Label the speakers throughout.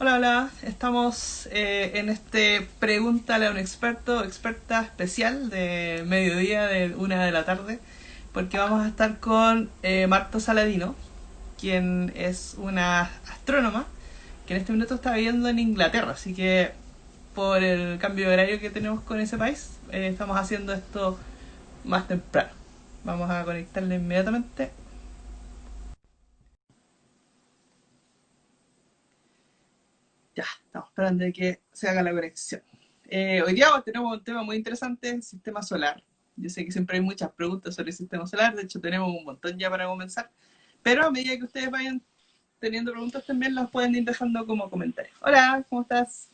Speaker 1: Hola, hola. Estamos en este Pregúntale a un experto o experta especial de mediodía de 1 de la tarde, porque vamos a estar con Marta Saladino, quien es una astrónoma que en este minuto está viviendo en Inglaterra, así que por el cambio de horario que tenemos con ese país, estamos haciendo esto más temprano. Vamos a conectarle inmediatamente. Ya, estamos esperando de que se haga la conexión. Hoy día tenemos un tema muy interesante, el sistema solar. Yo sé que siempre hay muchas preguntas sobre el sistema solar, de hecho tenemos un montón ya para comenzar, pero a medida que ustedes vayan teniendo preguntas también las pueden ir dejando como comentarios. Hola, ¿cómo estás?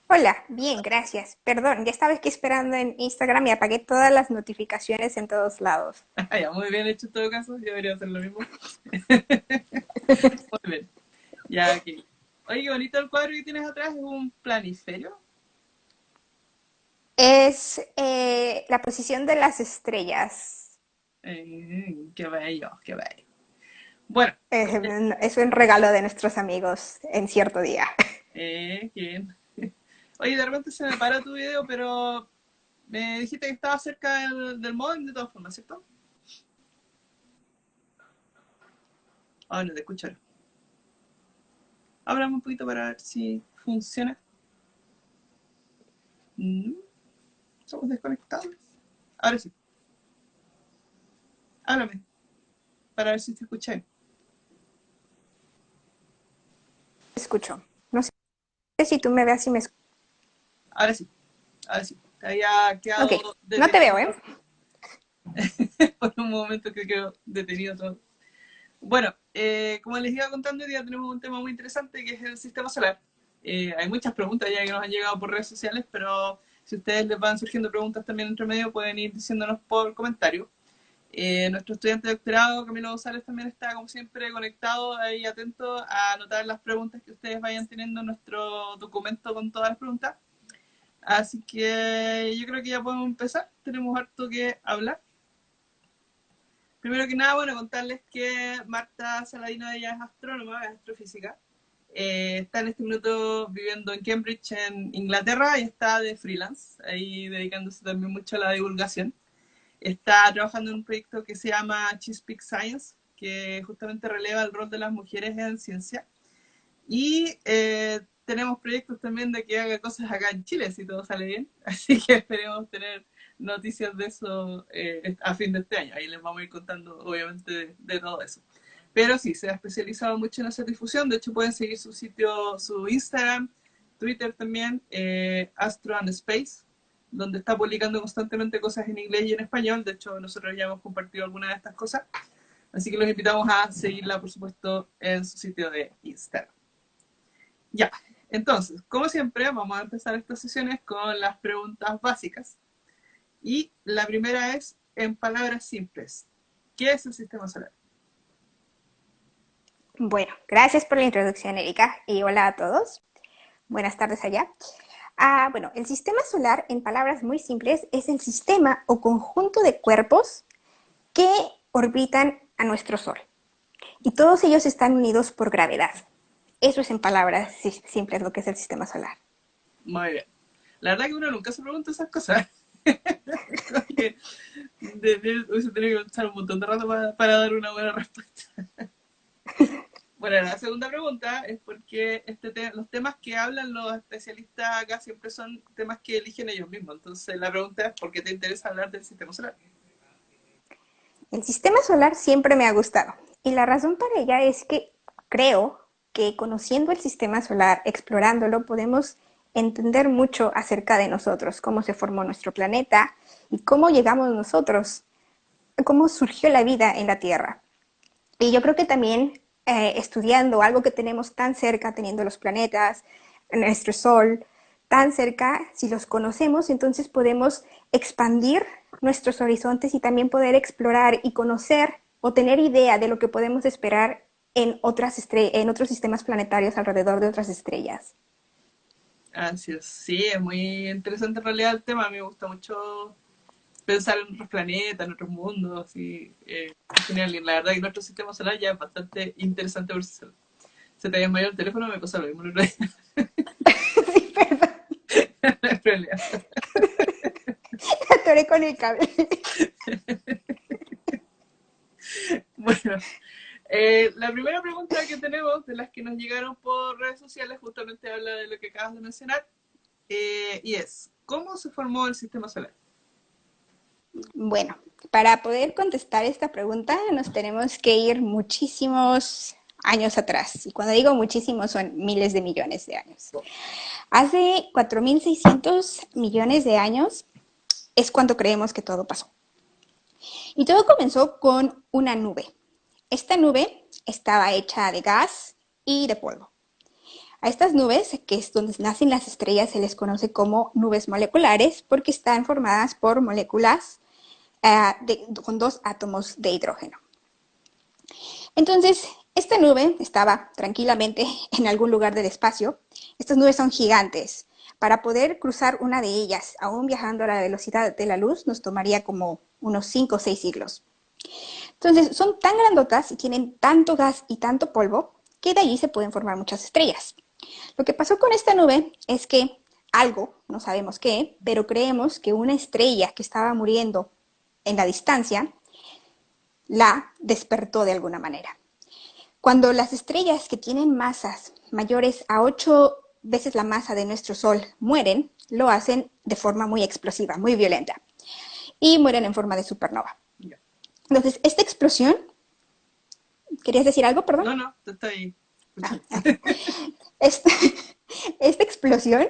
Speaker 2: Hola, bien, gracias. Perdón, ya estaba aquí esperando en Instagram y apagué todas las notificaciones en todos lados.
Speaker 1: Ya, muy bien hecho en todo caso, yo debería hacer lo mismo. Muy bien, ya aquí. Oye, qué bonito el cuadro que tienes atrás, es un planiferio.
Speaker 2: Es la posición de las estrellas.
Speaker 1: Qué bello, qué bello. Bueno,
Speaker 2: Es un regalo de nuestros amigos en cierto día.
Speaker 1: qué bien. Oye, de repente se me para tu video, pero me dijiste que estaba cerca del modem de todas formas, ¿cierto? Ah, no te escucho. Háblame un poquito para ver si funciona. Mm, Somos desconectados. Ahora sí, háblame para ver si te escuché.
Speaker 2: Escucho. No sé si tú me veas y me escuchas.
Speaker 1: Ahora sí, ahora sí. Te había
Speaker 2: Ok,
Speaker 1: quedado
Speaker 2: no te veo,
Speaker 1: detenido
Speaker 2: ¿eh?
Speaker 1: por un momento que quedó detenido todo. Bueno, como les iba contando, hoy día tenemos un tema muy interesante que es el sistema solar. Hay muchas preguntas ya que nos han llegado por redes sociales, pero si ustedes les van surgiendo preguntas también entre medio, pueden ir diciéndonos por comentario. Nuestro estudiante de doctorado, Camilo González, también está, como siempre, conectado ahí, atento a anotar las preguntas que ustedes vayan teniendo en nuestro documento con todas las preguntas. Así que yo creo que ya podemos empezar. Tenemos harto que hablar. Primero que nada, bueno, contarles que Marta Saladino, ella es astrónoma, es astrofísica. Está en este minuto viviendo en Cambridge, en Inglaterra, y está de freelance, ahí dedicándose también mucho a la divulgación. Está trabajando en un proyecto que se llama Chesapeake Science, que justamente releva el rol de las mujeres en ciencia. Y tenemos proyectos también de que haga cosas acá en Chile, si todo sale bien. Así que esperemos tener noticias de eso a fin de este año. Ahí les vamos a ir contando, obviamente, de todo eso. Pero sí, se ha especializado mucho en hacer difusión. De hecho, pueden seguir su sitio, su Instagram, Twitter también, Astro and Space, donde está publicando constantemente cosas en inglés y en español. De hecho, nosotros ya hemos compartido algunas de estas cosas. Así que los invitamos a seguirla, por supuesto, en su sitio de Instagram. Ya, entonces, como siempre, vamos a empezar estas sesiones con las preguntas básicas. Y la primera es, en palabras simples, ¿qué es el sistema solar?
Speaker 2: Bueno, gracias por la introducción, Erika, y hola a todos. Buenas tardes allá. Bueno, el sistema solar, en palabras muy simples, es el sistema o conjunto de cuerpos que orbitan a nuestro Sol. Y todos ellos están unidos por gravedad. Eso es en palabras simples lo que es el sistema solar.
Speaker 1: Muy bien. La verdad que uno nunca se pregunta esas cosas. Creo que hubiese tenido que pensar un montón de rato para dar una buena respuesta. Bueno, la segunda pregunta es porque los temas que hablan los especialistas acá siempre son temas que eligen ellos mismos. Entonces la pregunta es, ¿por qué te interesa hablar del sistema solar?
Speaker 2: El sistema solar siempre me ha gustado. Y la razón para ella es que creo que conociendo el sistema solar, explorándolo, podemos entender mucho acerca de nosotros, cómo se formó nuestro planeta y cómo llegamos nosotros, cómo surgió la vida en la Tierra. Y yo creo que también estudiando algo que tenemos tan cerca, teniendo los planetas, nuestro Sol tan cerca, si los conocemos, entonces podemos expandir nuestros horizontes y también poder explorar y conocer o tener idea de lo que podemos esperar en otros sistemas planetarios alrededor de otras estrellas.
Speaker 1: Así es, sí, es muy interesante en realidad el tema. A mí me gusta mucho pensar en otros planetas, en otros mundos, y es genial. Y la verdad que nuestro sistema solar ya es bastante interesante por sí solo. Se te desmayó el teléfono, me pasó lo mismo el otro día.
Speaker 2: Sí, perdón,
Speaker 1: No hay problema.
Speaker 2: me atoré con el cable.
Speaker 1: Bueno, la primera pregunta que tenemos, de las que nos llegaron por redes sociales, justamente habla de lo que acabas de mencionar, y es, ¿cómo se formó el sistema solar?
Speaker 2: Bueno, para poder contestar esta pregunta nos tenemos que ir muchísimos años atrás. Y cuando digo muchísimos son miles de millones de años. Hace 4.600 millones de años es cuando creemos que todo pasó. Y todo comenzó con una nube. Esta nube estaba hecha de gas y de polvo. A estas nubes, que es donde nacen las estrellas, se les conoce como nubes moleculares porque están formadas por moléculas con dos átomos de hidrógeno. Entonces, esta nube estaba tranquilamente en algún lugar del espacio. Estas nubes son gigantes. Para poder cruzar una de ellas, aún viajando a la velocidad de la luz, nos tomaría como unos 5 o 6 siglos. Entonces, son tan grandotas y tienen tanto gas y tanto polvo que de allí se pueden formar muchas estrellas. Lo que pasó con esta nube es que algo, no sabemos qué, pero creemos que una estrella que estaba muriendo en la distancia la despertó de alguna manera. Cuando las estrellas que tienen masas mayores a 8 veces la masa de nuestro Sol mueren, lo hacen de forma muy explosiva, muy violenta, y mueren en forma de supernova. Entonces, esta explosión, ¿querías decir algo, perdón?
Speaker 1: No, no, te estoy escuchando.
Speaker 2: Esta, esta explosión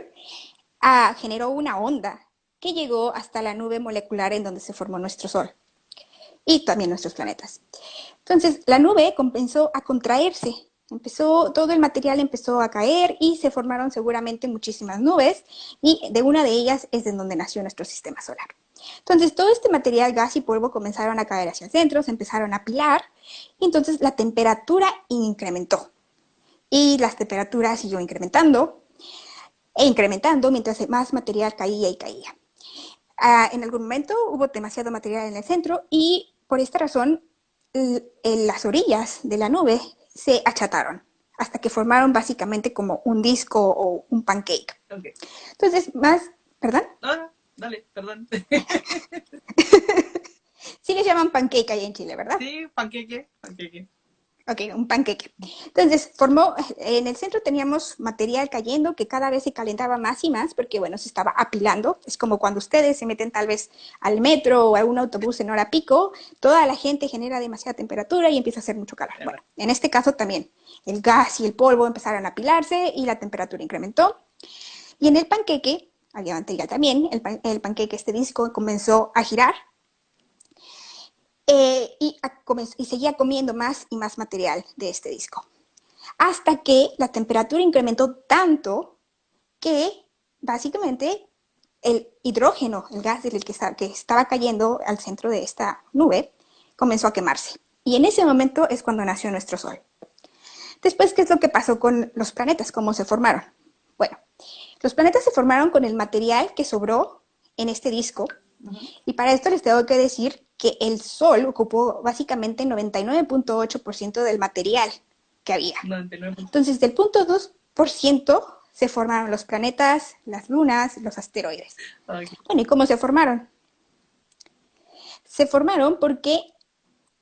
Speaker 2: generó una onda que llegó hasta la nube molecular en donde se formó nuestro Sol y también nuestros planetas. Entonces, la nube comenzó a contraerse, todo el material empezó a caer y se formaron seguramente muchísimas nubes y de una de ellas es de donde nació nuestro sistema solar. Entonces, todo este material, gas y polvo comenzaron a caer hacia el centro, se empezaron a apilar y entonces la temperatura incrementó. Y la temperatura siguió incrementando e incrementando mientras más material caía y caía. En algún momento hubo demasiado material en el centro y por esta razón las orillas de la nube se achataron hasta que formaron básicamente como un disco o un pancake.
Speaker 1: Okay.
Speaker 2: Entonces, ¿perdón?
Speaker 1: No, no, dale, perdón.
Speaker 2: Sí les llaman pancake ahí en Chile, ¿verdad?
Speaker 1: Sí, panqueque, panqueque.
Speaker 2: Ok, un panqueque. Entonces, en el centro teníamos material cayendo que cada vez se calentaba más y más porque, bueno, se estaba apilando. Es como cuando ustedes se meten tal vez al metro o a un autobús en hora pico, toda la gente genera demasiada temperatura y empieza a hacer mucho calor. Bueno, en este caso también, el gas y el polvo empezaron a apilarse y la temperatura incrementó. Y en el panqueque, había material también, el panqueque, este disco, comenzó a girar. Y seguía comiendo más y más material de este disco. Hasta que la temperatura incrementó tanto que básicamente el hidrógeno, el gas que estaba cayendo al centro de esta nube, comenzó a quemarse. Y en ese momento es cuando nació nuestro Sol. Después, ¿qué es lo que pasó con los planetas? ¿Cómo se formaron? Bueno, los planetas se formaron con el material que sobró en este disco. Y para esto les tengo que decir que el Sol ocupó básicamente 99.8% del material que había.
Speaker 1: 99.
Speaker 2: Entonces, del 0.2% se formaron los planetas, las lunas, los asteroides.
Speaker 1: Okay.
Speaker 2: Bueno, ¿y cómo se formaron? Se formaron porque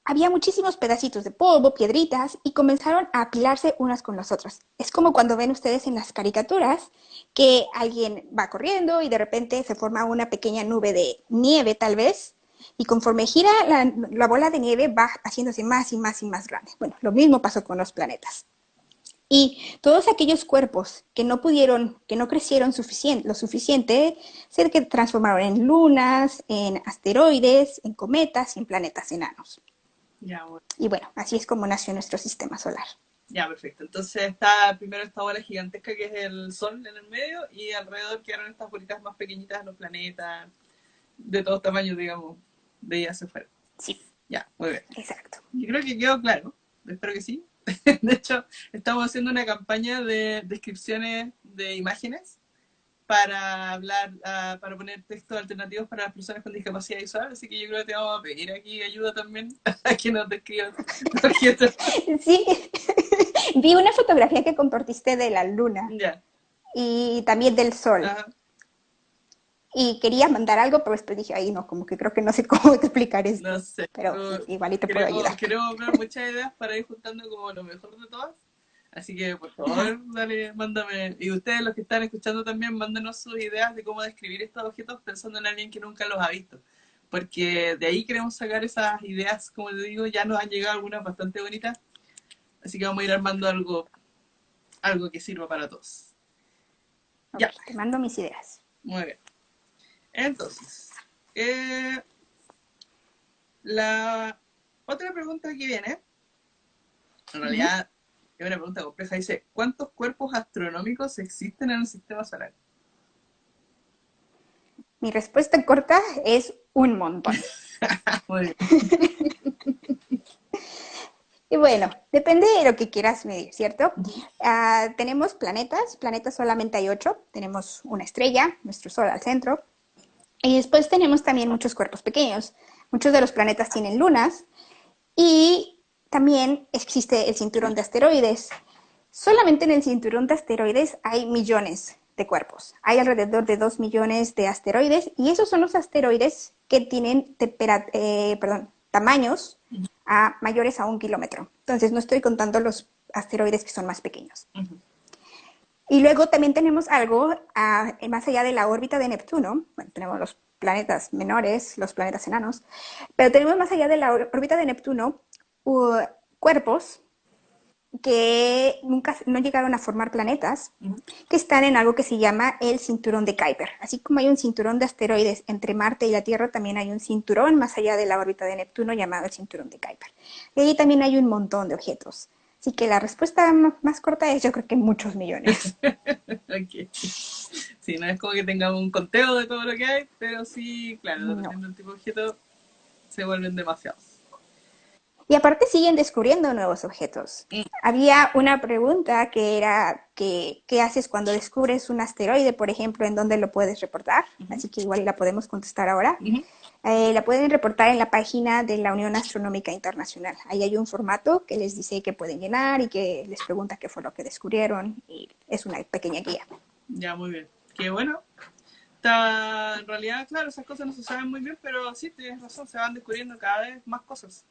Speaker 2: había muchísimos pedacitos de polvo, piedritas, y comenzaron a apilarse unas con las otras. Es como cuando ven ustedes en las caricaturas que alguien va corriendo y de repente se forma una pequeña nube de nieve tal vez, y conforme gira la bola de nieve va haciéndose más y más y más grande. Bueno, lo mismo pasó con los planetas. Y todos aquellos cuerpos que no crecieron lo suficiente, se transformaron en lunas, en asteroides, en cometas y en planetas enanos.
Speaker 1: Ya, bueno.
Speaker 2: Y bueno, así es como nació nuestro sistema solar.
Speaker 1: Ya, perfecto. Entonces está primero esta bola gigantesca que es el Sol en el medio y alrededor quedaron estas bolitas más pequeñitas, los planetas, de todos tamaños, digamos, de ellas se fueron.
Speaker 2: Sí.
Speaker 1: Ya, muy bien.
Speaker 2: Exacto.
Speaker 1: Yo creo que quedó claro. Espero que sí. De hecho, estamos haciendo una campaña de descripciones de imágenes para hablar, para poner textos alternativos para las personas con discapacidad visual, así que yo creo que te vamos a pedir aquí ayuda también a que nos describan objetos.
Speaker 2: Sí, Vi una fotografía que compartiste de la luna
Speaker 1: Ya.
Speaker 2: y también del sol.
Speaker 1: Ajá.
Speaker 2: Y quería mandar algo, pero después dije, ay, no, como que creo que no sé cómo explicar
Speaker 1: No
Speaker 2: esto.
Speaker 1: sé.
Speaker 2: Pero sí, igual y te puedo ayudar.
Speaker 1: Queremos ver muchas ideas para ir juntando como lo mejor de todas. Así que, por favor, dale, mándame. Y ustedes, los que están escuchando también, mándenos sus ideas de cómo describir estos objetos pensando en alguien que nunca los ha visto. Porque de ahí queremos sacar esas ideas, como te digo, ya nos han llegado algunas bastante bonitas. Así que vamos a ir armando algo que sirva para todos.
Speaker 2: Ok,
Speaker 1: Ya,
Speaker 2: te mando mis ideas.
Speaker 1: muy bien. Entonces, la otra pregunta que viene, en
Speaker 2: Ujú.
Speaker 1: realidad es una pregunta compleja, dice, ¿cuántos cuerpos astronómicos existen en el sistema solar?
Speaker 2: Mi respuesta corta es un montón.
Speaker 1: Muy bien.
Speaker 2: Y bueno, depende de lo que quieras medir, ¿cierto? Tenemos planetas solamente hay 8, tenemos una estrella, nuestro Sol al centro, y después tenemos también muchos cuerpos pequeños. Muchos de los planetas tienen lunas y también existe el cinturón de asteroides. Solamente en el cinturón de asteroides hay millones de cuerpos. Hay alrededor de 2 millones de asteroides y esos son los asteroides que tienen tamaños mayores a 1 kilómetro. Entonces no estoy contando los asteroides que son más pequeños. Y luego también tenemos algo más allá de la órbita de Neptuno. Bueno, tenemos los planetas menores, los planetas enanos, pero tenemos más allá de la órbita de Neptuno cuerpos que nunca no llegaron a formar planetas, que están en algo que se llama el cinturón de Kuiper. Así como hay un cinturón de asteroides entre Marte y la Tierra, también hay un cinturón más allá de la órbita de Neptuno llamado el cinturón de Kuiper. Y ahí también hay un montón de objetos. Así que la respuesta más corta es yo creo que muchos millones.
Speaker 1: Ok. Sí, no es como que tengamos un conteo de todo lo que hay, pero sí, claro,
Speaker 2: No.
Speaker 1: dependiendo del tipo de objeto, se vuelven demasiados.
Speaker 2: Y aparte siguen descubriendo nuevos objetos. Había una pregunta que era ¿qué haces cuando descubres un asteroide, por ejemplo, en dónde lo puedes reportar? Así que igual la podemos contestar ahora. La pueden reportar en la página de la Unión Astronómica Internacional. Ahí hay un formato que les dice que pueden llenar y que les pregunta qué fue lo que descubrieron y es una pequeña guía.
Speaker 1: Ya, muy bien. Qué bueno. Está, en realidad, claro, esas cosas no se saben muy bien, pero sí, tienes razón, se van descubriendo cada vez más cosas.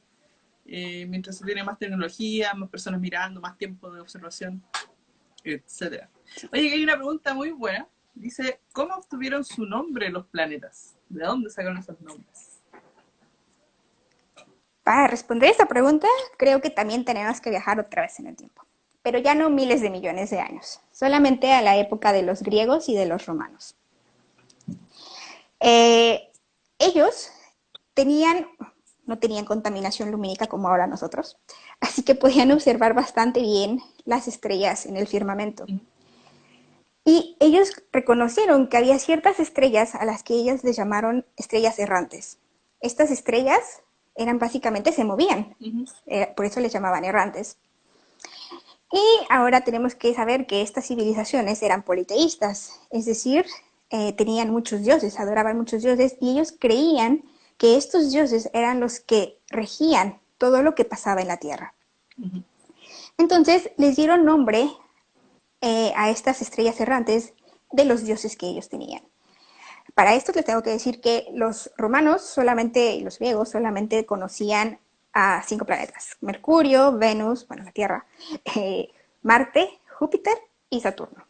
Speaker 1: Mientras se tiene más tecnología, más personas mirando, más tiempo de observación, etcétera. Oye, que hay una pregunta muy buena. Dice, ¿cómo obtuvieron su nombre los planetas? ¿De dónde sacaron esos nombres?
Speaker 2: Para responder esta pregunta, creo que también tenemos que viajar otra vez en el tiempo, pero ya no miles de millones de años, solamente a la época de los griegos y de los romanos. Ellos tenían, no tenían contaminación lumínica como ahora nosotros, así que podían observar bastante bien las estrellas en el firmamento. Y ellos reconocieron que había ciertas estrellas a las que ellos les llamaron estrellas errantes. Estas estrellas eran básicamente, se movían, por eso les llamaban errantes. Y ahora tenemos que saber que estas civilizaciones eran politeístas, es decir, tenían muchos dioses, adoraban muchos dioses, y ellos creían que estos dioses eran los que regían todo lo que pasaba en la Tierra. Entonces les dieron nombre a estas estrellas errantes de los dioses que ellos tenían. Para esto les tengo que decir que los romanos solamente, y los griegos solamente conocían a 5 planetas: Mercurio, Venus, bueno, la Tierra, Marte, Júpiter y Saturno.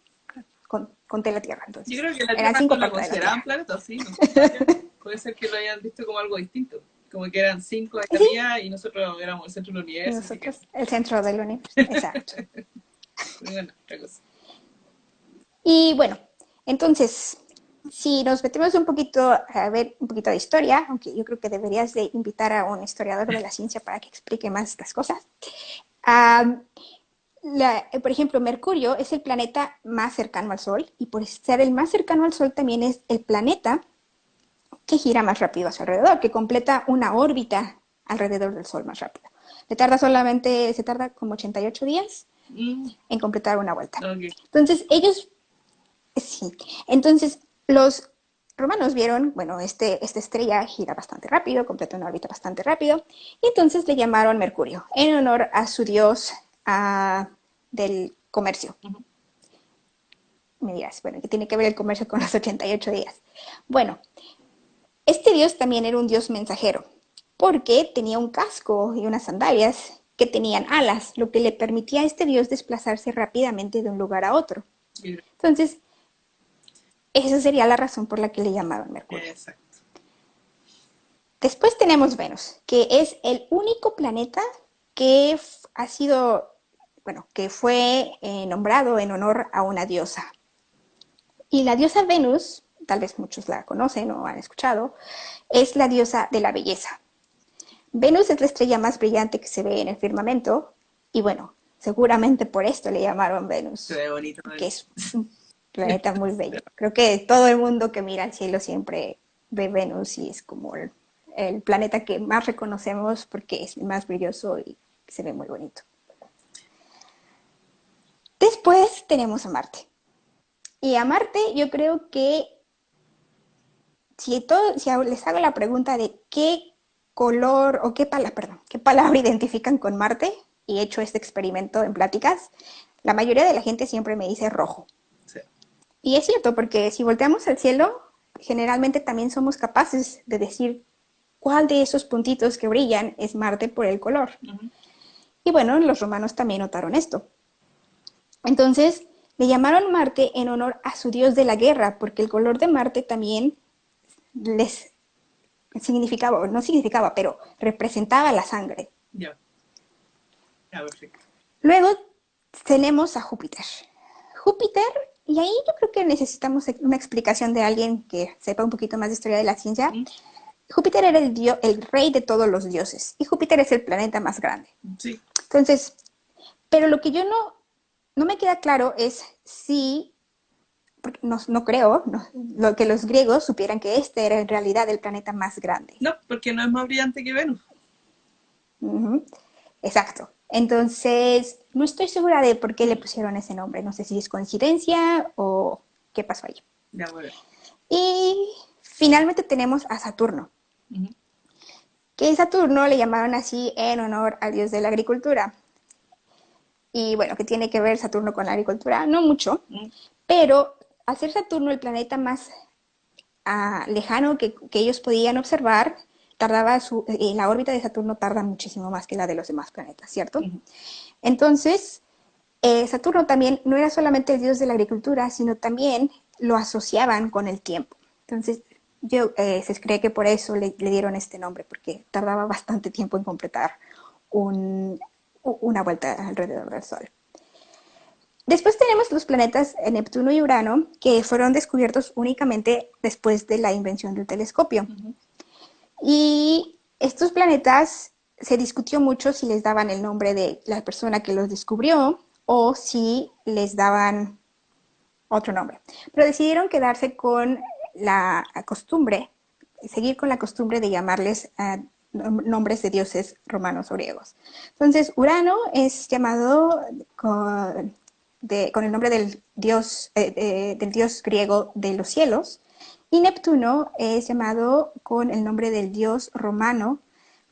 Speaker 2: Conté la Tierra,
Speaker 1: Yo
Speaker 2: entonces.
Speaker 1: creo que la
Speaker 2: Eran
Speaker 1: Tierra no
Speaker 2: 5
Speaker 1: la
Speaker 2: aparte de la
Speaker 1: consideraban
Speaker 2: Tierra.
Speaker 1: planeta, sí, no sé por qué. Puede ser que lo hayan visto como algo distinto. Como que eran 5 ahí
Speaker 2: Sí,
Speaker 1: había y nosotros éramos el centro del
Speaker 2: y
Speaker 1: universo, así que.
Speaker 2: nosotros, el centro del universo. Exacto.
Speaker 1: Bueno, otra cosa.
Speaker 2: Y bueno, entonces, si nos metemos un poquito a ver un poquito de historia, aunque yo creo que deberías de invitar a un historiador de la ciencia para que explique más estas cosas. Por ejemplo, Mercurio es el planeta más cercano al Sol y por ser el más cercano al Sol también es el planeta que gira más rápido a su alrededor, que completa una órbita alrededor del Sol más rápido. Se tarda como 88 días en completar una vuelta.
Speaker 1: Okay.
Speaker 2: Entonces, sí, entonces los romanos vieron, bueno, esta estrella gira bastante rápido, completa una órbita bastante rápido, y entonces le llamaron Mercurio, en honor a su dios del comercio.
Speaker 1: Ujú.
Speaker 2: Me dirás, bueno, ¿qué tiene que ver el comercio con los 88 días? Bueno, este dios también era un dios mensajero, porque tenía un casco y unas sandalias que tenían alas, lo que le permitía a este dios desplazarse rápidamente de un lugar a otro.
Speaker 1: Mira,
Speaker 2: Entonces, esa sería la razón por la que le llamaban Mercurio.
Speaker 1: exacto.
Speaker 2: Después tenemos Venus, que es el único planeta que ha sido, bueno, que fue nombrado en honor a una diosa. Y la diosa Venus, tal vez muchos la conocen o han escuchado, es la diosa de la belleza. Venus es la estrella más brillante que se ve en el firmamento y bueno, seguramente por esto le llamaron
Speaker 1: Se
Speaker 2: Venus,
Speaker 1: ve bonito
Speaker 2: porque
Speaker 1: eso.
Speaker 2: es un planeta muy bello. Creo que todo el mundo que mira al cielo siempre ve Venus y es como el planeta que más reconocemos porque es el más brilloso y se ve muy bonito. Después tenemos a Marte. Y a Marte yo creo que si les hago la pregunta de qué color o qué palabra identifican con Marte, y he hecho este experimento en pláticas, la mayoría de la gente siempre me dice rojo.
Speaker 1: Sí.
Speaker 2: Y es cierto, porque si volteamos al cielo, generalmente también somos capaces de decir cuál de esos puntitos que brillan es Marte por el color.
Speaker 1: Ujú.
Speaker 2: Y bueno, los romanos también notaron esto. Entonces, le llamaron Marte en honor a su dios de la guerra, porque el color de Marte también les significaba, no significaba, pero representaba la sangre.
Speaker 1: Ya, ya, perfecto.
Speaker 2: Luego tenemos a Júpiter. Júpiter, y ahí yo creo que necesitamos una explicación de alguien que sepa un poquito más de historia de la ciencia.
Speaker 1: ¿Mm?
Speaker 2: Júpiter era el rey de todos los dioses, y Júpiter es el planeta más grande.
Speaker 1: Sí,
Speaker 2: Entonces, pero lo que yo no me queda claro es si, porque no creo, lo que los griegos supieran que este era en realidad el planeta más grande.
Speaker 1: no, porque no es más brillante que Venus.
Speaker 2: Ujú. Exacto. Entonces, no estoy segura de por qué le pusieron ese nombre. No sé si es coincidencia o qué pasó ahí.
Speaker 1: Ya, muy bien.
Speaker 2: Y finalmente tenemos a Saturno,
Speaker 1: Ujú.
Speaker 2: que Saturno le llamaron así en honor al dios de la agricultura. Y bueno, ¿qué tiene que ver Saturno con la agricultura? No mucho,
Speaker 1: Mm.
Speaker 2: pero al ser Saturno el planeta más lejano que ellos podían observar, la órbita de Saturno tarda muchísimo más que la de los demás planetas, ¿cierto?
Speaker 1: Ujú.
Speaker 2: Entonces, Saturno también no era solamente el dios de la agricultura, sino también lo asociaban con el tiempo. Entonces, se cree que por eso le dieron este nombre, porque tardaba bastante tiempo en completar una vuelta alrededor del Sol. Después tenemos los planetas Neptuno y Urano, que fueron descubiertos únicamente después de la invención del telescopio.
Speaker 1: Ujú.
Speaker 2: Y estos planetas se discutió mucho si les daban el nombre de la persona que los descubrió o si les daban otro nombre. Pero decidieron quedarse con la costumbre, seguir con la costumbre de llamarles nombres de dioses romanos o griegos. Entonces, Urano es llamado con el nombre del dios griego de los cielos, y Neptuno es llamado con el nombre del dios romano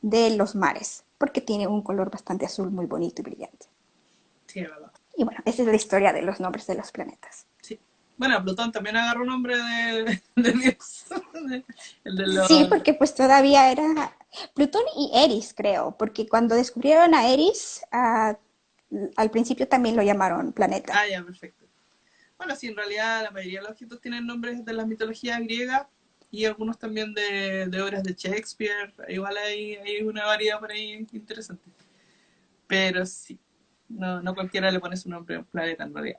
Speaker 2: de los mares, porque tiene un color bastante azul muy bonito y brillante.
Speaker 1: Sí, es verdad.
Speaker 2: Y bueno, esa es la historia de los nombres de los planetas.
Speaker 1: Sí. Bueno, Plutón también agarró nombre de Dios. El de
Speaker 2: Sí,
Speaker 1: los...
Speaker 2: porque pues todavía era Plutón y Eris, creo, porque cuando descubrieron a Eris, al principio también lo llamaron planeta.
Speaker 1: Ah, ya, perfecto. Bueno, sí, en realidad la mayoría de los objetos tienen nombres de las mitologías griegas y algunos también de obras de Shakespeare. Igual hay una variedad por ahí interesante. Pero sí, no cualquiera le pone su nombre a un planeta en realidad.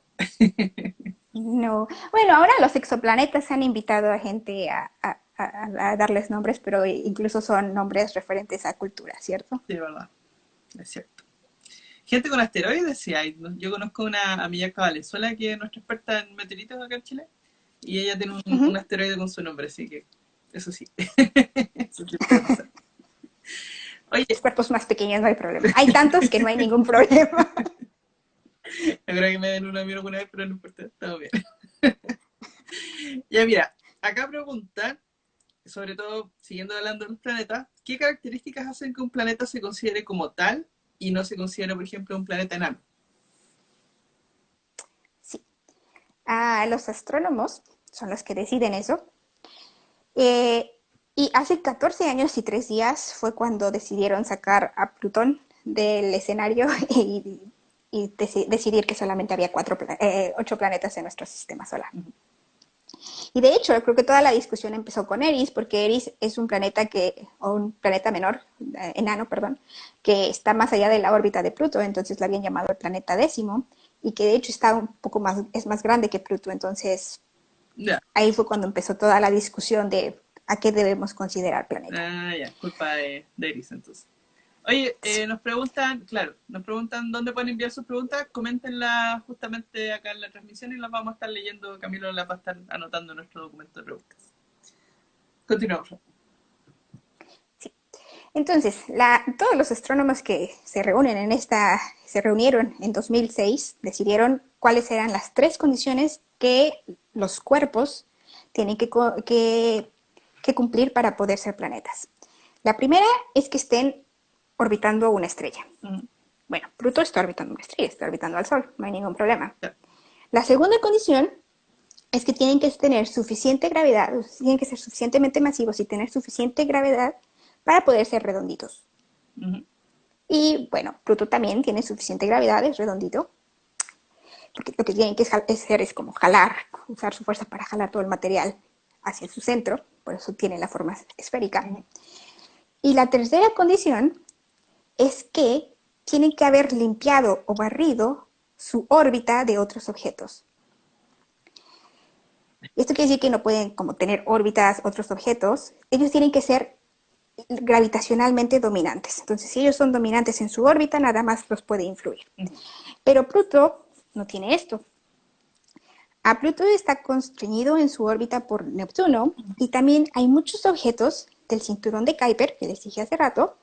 Speaker 2: No, bueno, ahora los exoplanetas han invitado a gente a darles nombres, pero incluso son nombres referentes a cultura, ¿cierto?
Speaker 1: De verdad, es cierto. Gente con asteroides, sí hay. Yo conozco una amiga acá de Valenzuela que es nuestra experta en meteoritos acá en Chile y ella tiene un
Speaker 2: Ujú.
Speaker 1: asteroide con su nombre, así que eso sí. Eso sí puede pasar. Oye,
Speaker 2: Los cuerpos más pequeños no hay problema. Hay tantos que no hay ningún problema.
Speaker 1: no creo que me den una mira alguna vez, pero no importa, estamos bien. Ya mira, acá preguntan, sobre todo siguiendo hablando de los planetas, ¿qué características hacen que un planeta se considere como tal y no se considere, por ejemplo, un planeta enano?
Speaker 2: Los astrónomos son los que deciden eso. Eh, y hace 14 años y 3 días fue cuando decidieron sacar a Plutón del escenario y decidir que solamente había 8 planetas en nuestro sistema solar. Y de hecho, creo que toda la discusión empezó con Eris, porque Eris es un planeta o un planeta menor, enano, perdón, que está más allá de la órbita de Pluto, entonces lo habían llamado el planeta 10, y que de hecho está un poco más, es más grande que Pluto, entonces
Speaker 1: Ya.
Speaker 2: ahí fue cuando empezó toda la discusión de a qué debemos considerar planeta.
Speaker 1: Ya, culpa de Eris entonces. Oye,
Speaker 2: Sí.
Speaker 1: nos preguntan, claro, nos preguntan dónde pueden enviar sus preguntas, coméntenlas justamente acá en la transmisión y las vamos a estar leyendo, Camilo las va a estar anotando en nuestro documento de preguntas. Continuamos.
Speaker 2: Sí. Entonces, todos los astrónomos que se reunieron en 2006, decidieron cuáles eran las 3 condiciones que los cuerpos tienen que cumplir para poder ser planetas. La primera es que estén orbitando una estrella. Bueno, Pluto está orbitando una estrella, está orbitando al Sol, no hay ningún problema.
Speaker 1: Ya.
Speaker 2: La segunda condición es que tienen que tener suficiente gravedad, tienen que ser suficientemente masivos y tener suficiente gravedad para poder ser redonditos. Y bueno, Pluto también tiene suficiente gravedad, es redondito, porque lo que tienen que hacer es como jalar, usar su fuerza para jalar todo el material hacia su centro, por eso tiene la forma esférica. Y la tercera condición es que tienen que haber limpiado o barrido su órbita de otros objetos. Y esto quiere decir que no pueden como tener órbitas otros objetos, ellos tienen que ser gravitacionalmente dominantes. Entonces, si ellos son dominantes en su órbita, nada más los puede influir. Pero Pluto no tiene esto. A Pluto está constreñido en su órbita por Neptuno y también hay muchos objetos del cinturón de Kuiper, que les dije hace rato,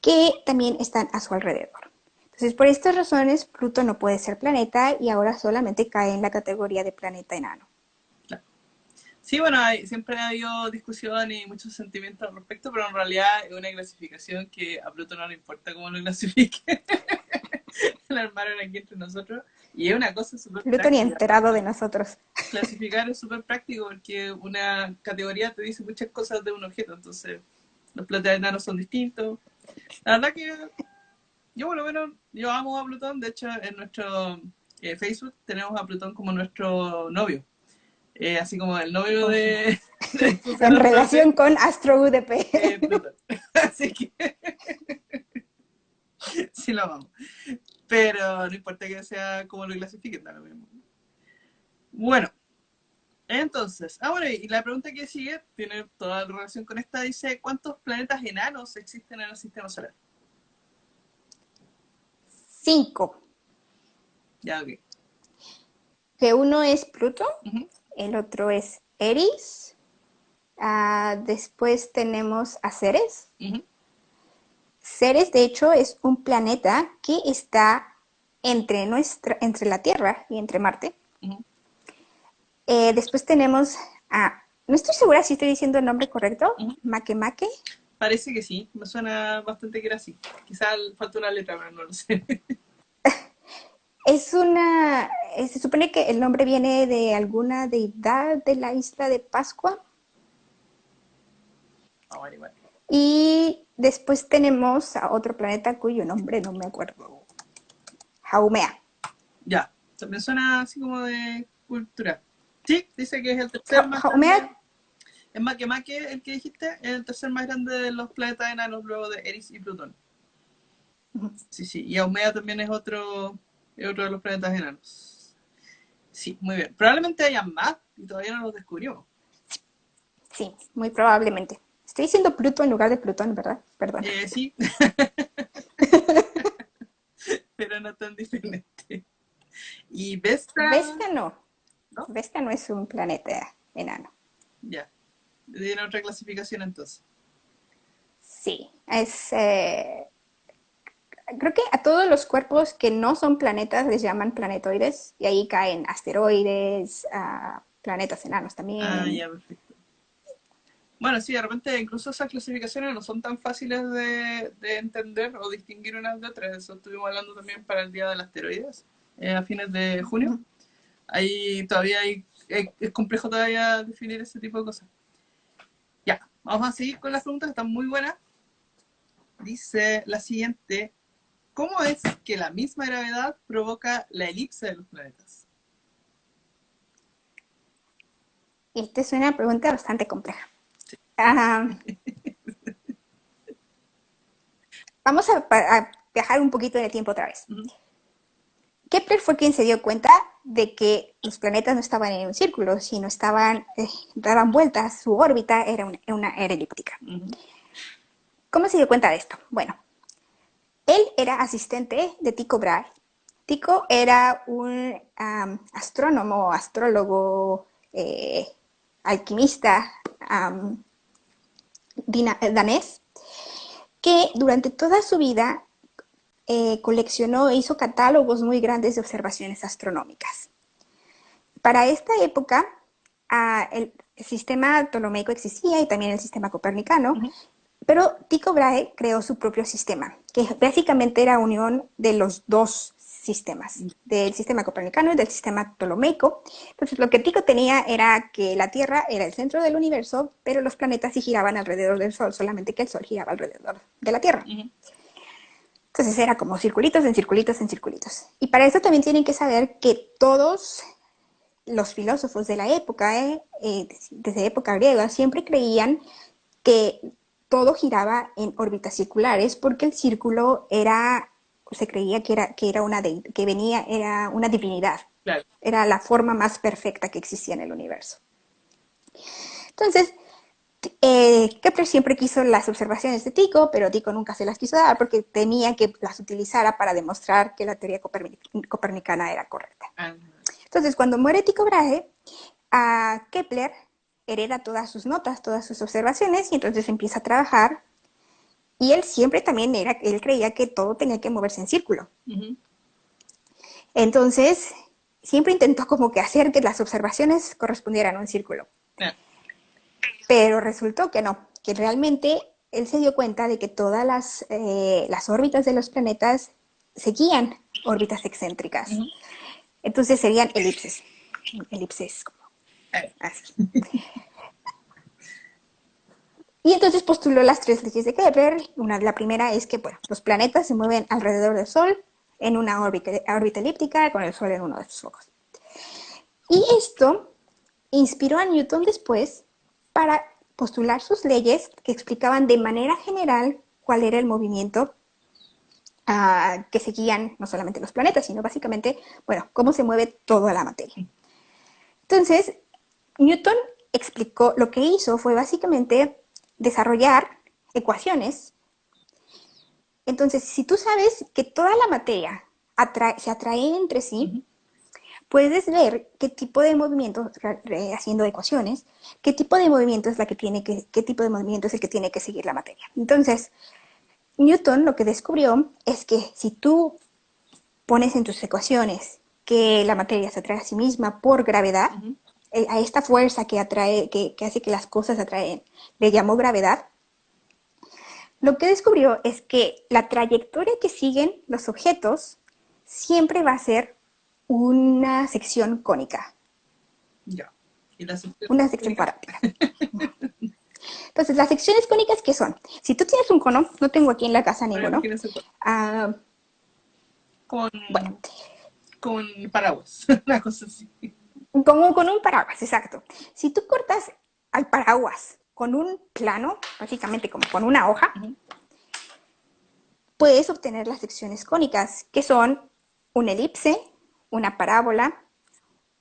Speaker 2: que también están a su alrededor. Entonces, por estas razones, Pluto no puede ser planeta y ahora solamente cae en la categoría de planeta enano.
Speaker 1: Sí, bueno, siempre ha habido discusión y muchos sentimientos al respecto, pero en realidad es una clasificación que a Pluto no le importa cómo lo clasifique. La armaron aquí entre nosotros y es una cosa súper
Speaker 2: Pluto ni
Speaker 1: práctica.
Speaker 2: enterado de nosotros.
Speaker 1: Clasificar es súper práctico porque una categoría te dice muchas cosas de un objeto, entonces los planetas enanos son distintos. La verdad que yo por lo menos, yo amo a Plutón, de hecho en nuestro Facebook tenemos a Plutón como nuestro novio. Así como el novio de Discusión
Speaker 2: En
Speaker 1: Astronauta,
Speaker 2: relación con Astro UDP.
Speaker 1: Plutón. Así que sí lo amamos. Pero no importa que sea como lo clasifiquen, da lo mismo. Bueno, entonces, bueno, y la pregunta que sigue tiene toda la relación con esta, dice, ¿cuántos planetas enanos existen en el sistema solar?
Speaker 2: 5.
Speaker 1: Ya, ok.
Speaker 2: Que uno es Pluto,
Speaker 1: Ujú,
Speaker 2: el otro es Eris. Después tenemos a Ceres.
Speaker 1: ujú.
Speaker 2: Ceres, de hecho, es un planeta que está entre la Tierra y entre Marte.
Speaker 1: Ujú.
Speaker 2: Después tenemos no estoy segura si estoy diciendo el nombre correcto,
Speaker 1: Ujú.
Speaker 2: Makemake.
Speaker 1: Parece que sí, me suena bastante que era así. Quizás falta una letra, pero no lo sé.
Speaker 2: Se supone que el nombre viene de alguna deidad de la isla de Pascua.
Speaker 1: Vale, vale.
Speaker 2: Y después tenemos a otro planeta cuyo nombre no me acuerdo. Haumea.
Speaker 1: Ya, me suena así como de cultura. Sí, dice que es el tercer más grande.
Speaker 2: Haumea,
Speaker 1: Es Makemake el que dijiste, es el tercer más grande de los planetas enanos luego de Eris y Plutón. Sí, sí. Y Haumea también es otro de los planetas enanos. Sí, muy bien. Probablemente hayan más y todavía no los descubrimos.
Speaker 2: sí, muy probablemente. Estoy diciendo Pluto en lugar de Plutón, ¿verdad? Perdón.
Speaker 1: Sí, pero no tan diferente. Y Vesta,
Speaker 2: Vesta no.
Speaker 1: ¿no?
Speaker 2: Vesta no es un planeta enano.
Speaker 1: Ya. Tiene otra clasificación entonces.
Speaker 2: Sí, creo que a todos los cuerpos que no son planetas les llaman planetoides y ahí caen asteroides, planetas enanos también.
Speaker 1: Ya, perfecto. Bueno, sí, de repente incluso esas clasificaciones no son tan fáciles de entender o distinguir unas de otras. Eso estuvimos hablando también para el Día del Asteroides, a fines de junio. Ahí todavía es complejo todavía definir ese tipo de cosas. Ya, vamos a seguir con las preguntas, están muy buenas. Dice la siguiente, ¿cómo es que la misma gravedad provoca la elipse de los planetas?
Speaker 2: Esta es una pregunta bastante compleja. Ah, vamos a viajar un poquito en el tiempo otra vez. Kepler fue quien se dio cuenta de que los planetas no estaban en un círculo, sino daban vueltas, su órbita era elíptica. ¿Cómo se dio cuenta de esto? Bueno, él era asistente de Tycho Brahe. Tycho era un astrónomo, astrólogo, alquimista danés, que durante toda su vida coleccionó e hizo catálogos muy grandes de observaciones astronómicas. Para esta época, el sistema ptolemaico existía y también el sistema copernicano, pero Tycho Brahe creó su propio sistema, que básicamente era unión de los dos sistemas, del sistema copernicano y del sistema ptolemaico. Entonces, lo que Tycho tenía era que la Tierra era el centro del universo, pero los planetas sí giraban alrededor del Sol, solamente que el Sol giraba alrededor de la Tierra. Entonces era como circulitos en circulitos en circulitos. Y para eso también tienen que saber que todos los filósofos de la época, desde época griega, siempre creían que todo giraba en órbitas circulares porque el círculo se creía era una divinidad.
Speaker 1: Claro.
Speaker 2: Era la forma más perfecta que existía en el universo. Entonces, Kepler siempre quiso las observaciones de Tycho, pero Tycho nunca se las quiso dar porque temía que las utilizara para demostrar que la teoría copernicana era correcta. Entonces, cuando muere Tycho Brahe, a Kepler hereda todas sus notas, todas sus observaciones, y entonces empieza a trabajar. Y él siempre también él creía que todo tenía que moverse en círculo. Entonces, siempre intentó como que hacer que las observaciones correspondieran a un círculo. Pero resultó que no, que realmente él se dio cuenta de que todas las órbitas de los planetas seguían órbitas excéntricas. Entonces serían elipses. Elipses como así. Y entonces postuló las tres leyes de Kepler. La primera es que los planetas se mueven alrededor del Sol en una órbita elíptica con el Sol en uno de sus focos. Y esto inspiró a Newton después para postular sus leyes que explicaban de manera general cuál era el movimiento que seguían no solamente los planetas, sino básicamente, cómo se mueve toda la materia. Entonces, Newton explicó, lo que hizo fue básicamente desarrollar ecuaciones. Entonces, si tú sabes que toda la materia se atrae entre sí, puedes ver qué tipo de movimiento, haciendo ecuaciones, qué tipo de movimiento es el que tiene que seguir la materia. Entonces, Newton lo que descubrió es que si tú pones en tus ecuaciones que la materia se atrae a sí misma por gravedad, a esta fuerza que hace que las cosas atraen, le llamó gravedad. Lo que descubrió es que la trayectoria que siguen los objetos siempre va a ser una sección cónica.
Speaker 1: Ya. ¿Y la sección
Speaker 2: una sección parábola. Entonces, las secciones cónicas, ¿qué son? Si tú tienes un cono, no tengo aquí en la casa ninguno.
Speaker 1: Con paraguas, una cosa así.
Speaker 2: Con un paraguas, exacto. Si tú cortas al paraguas con un plano, básicamente como con una hoja, puedes obtener las secciones cónicas, que son una elipse, una parábola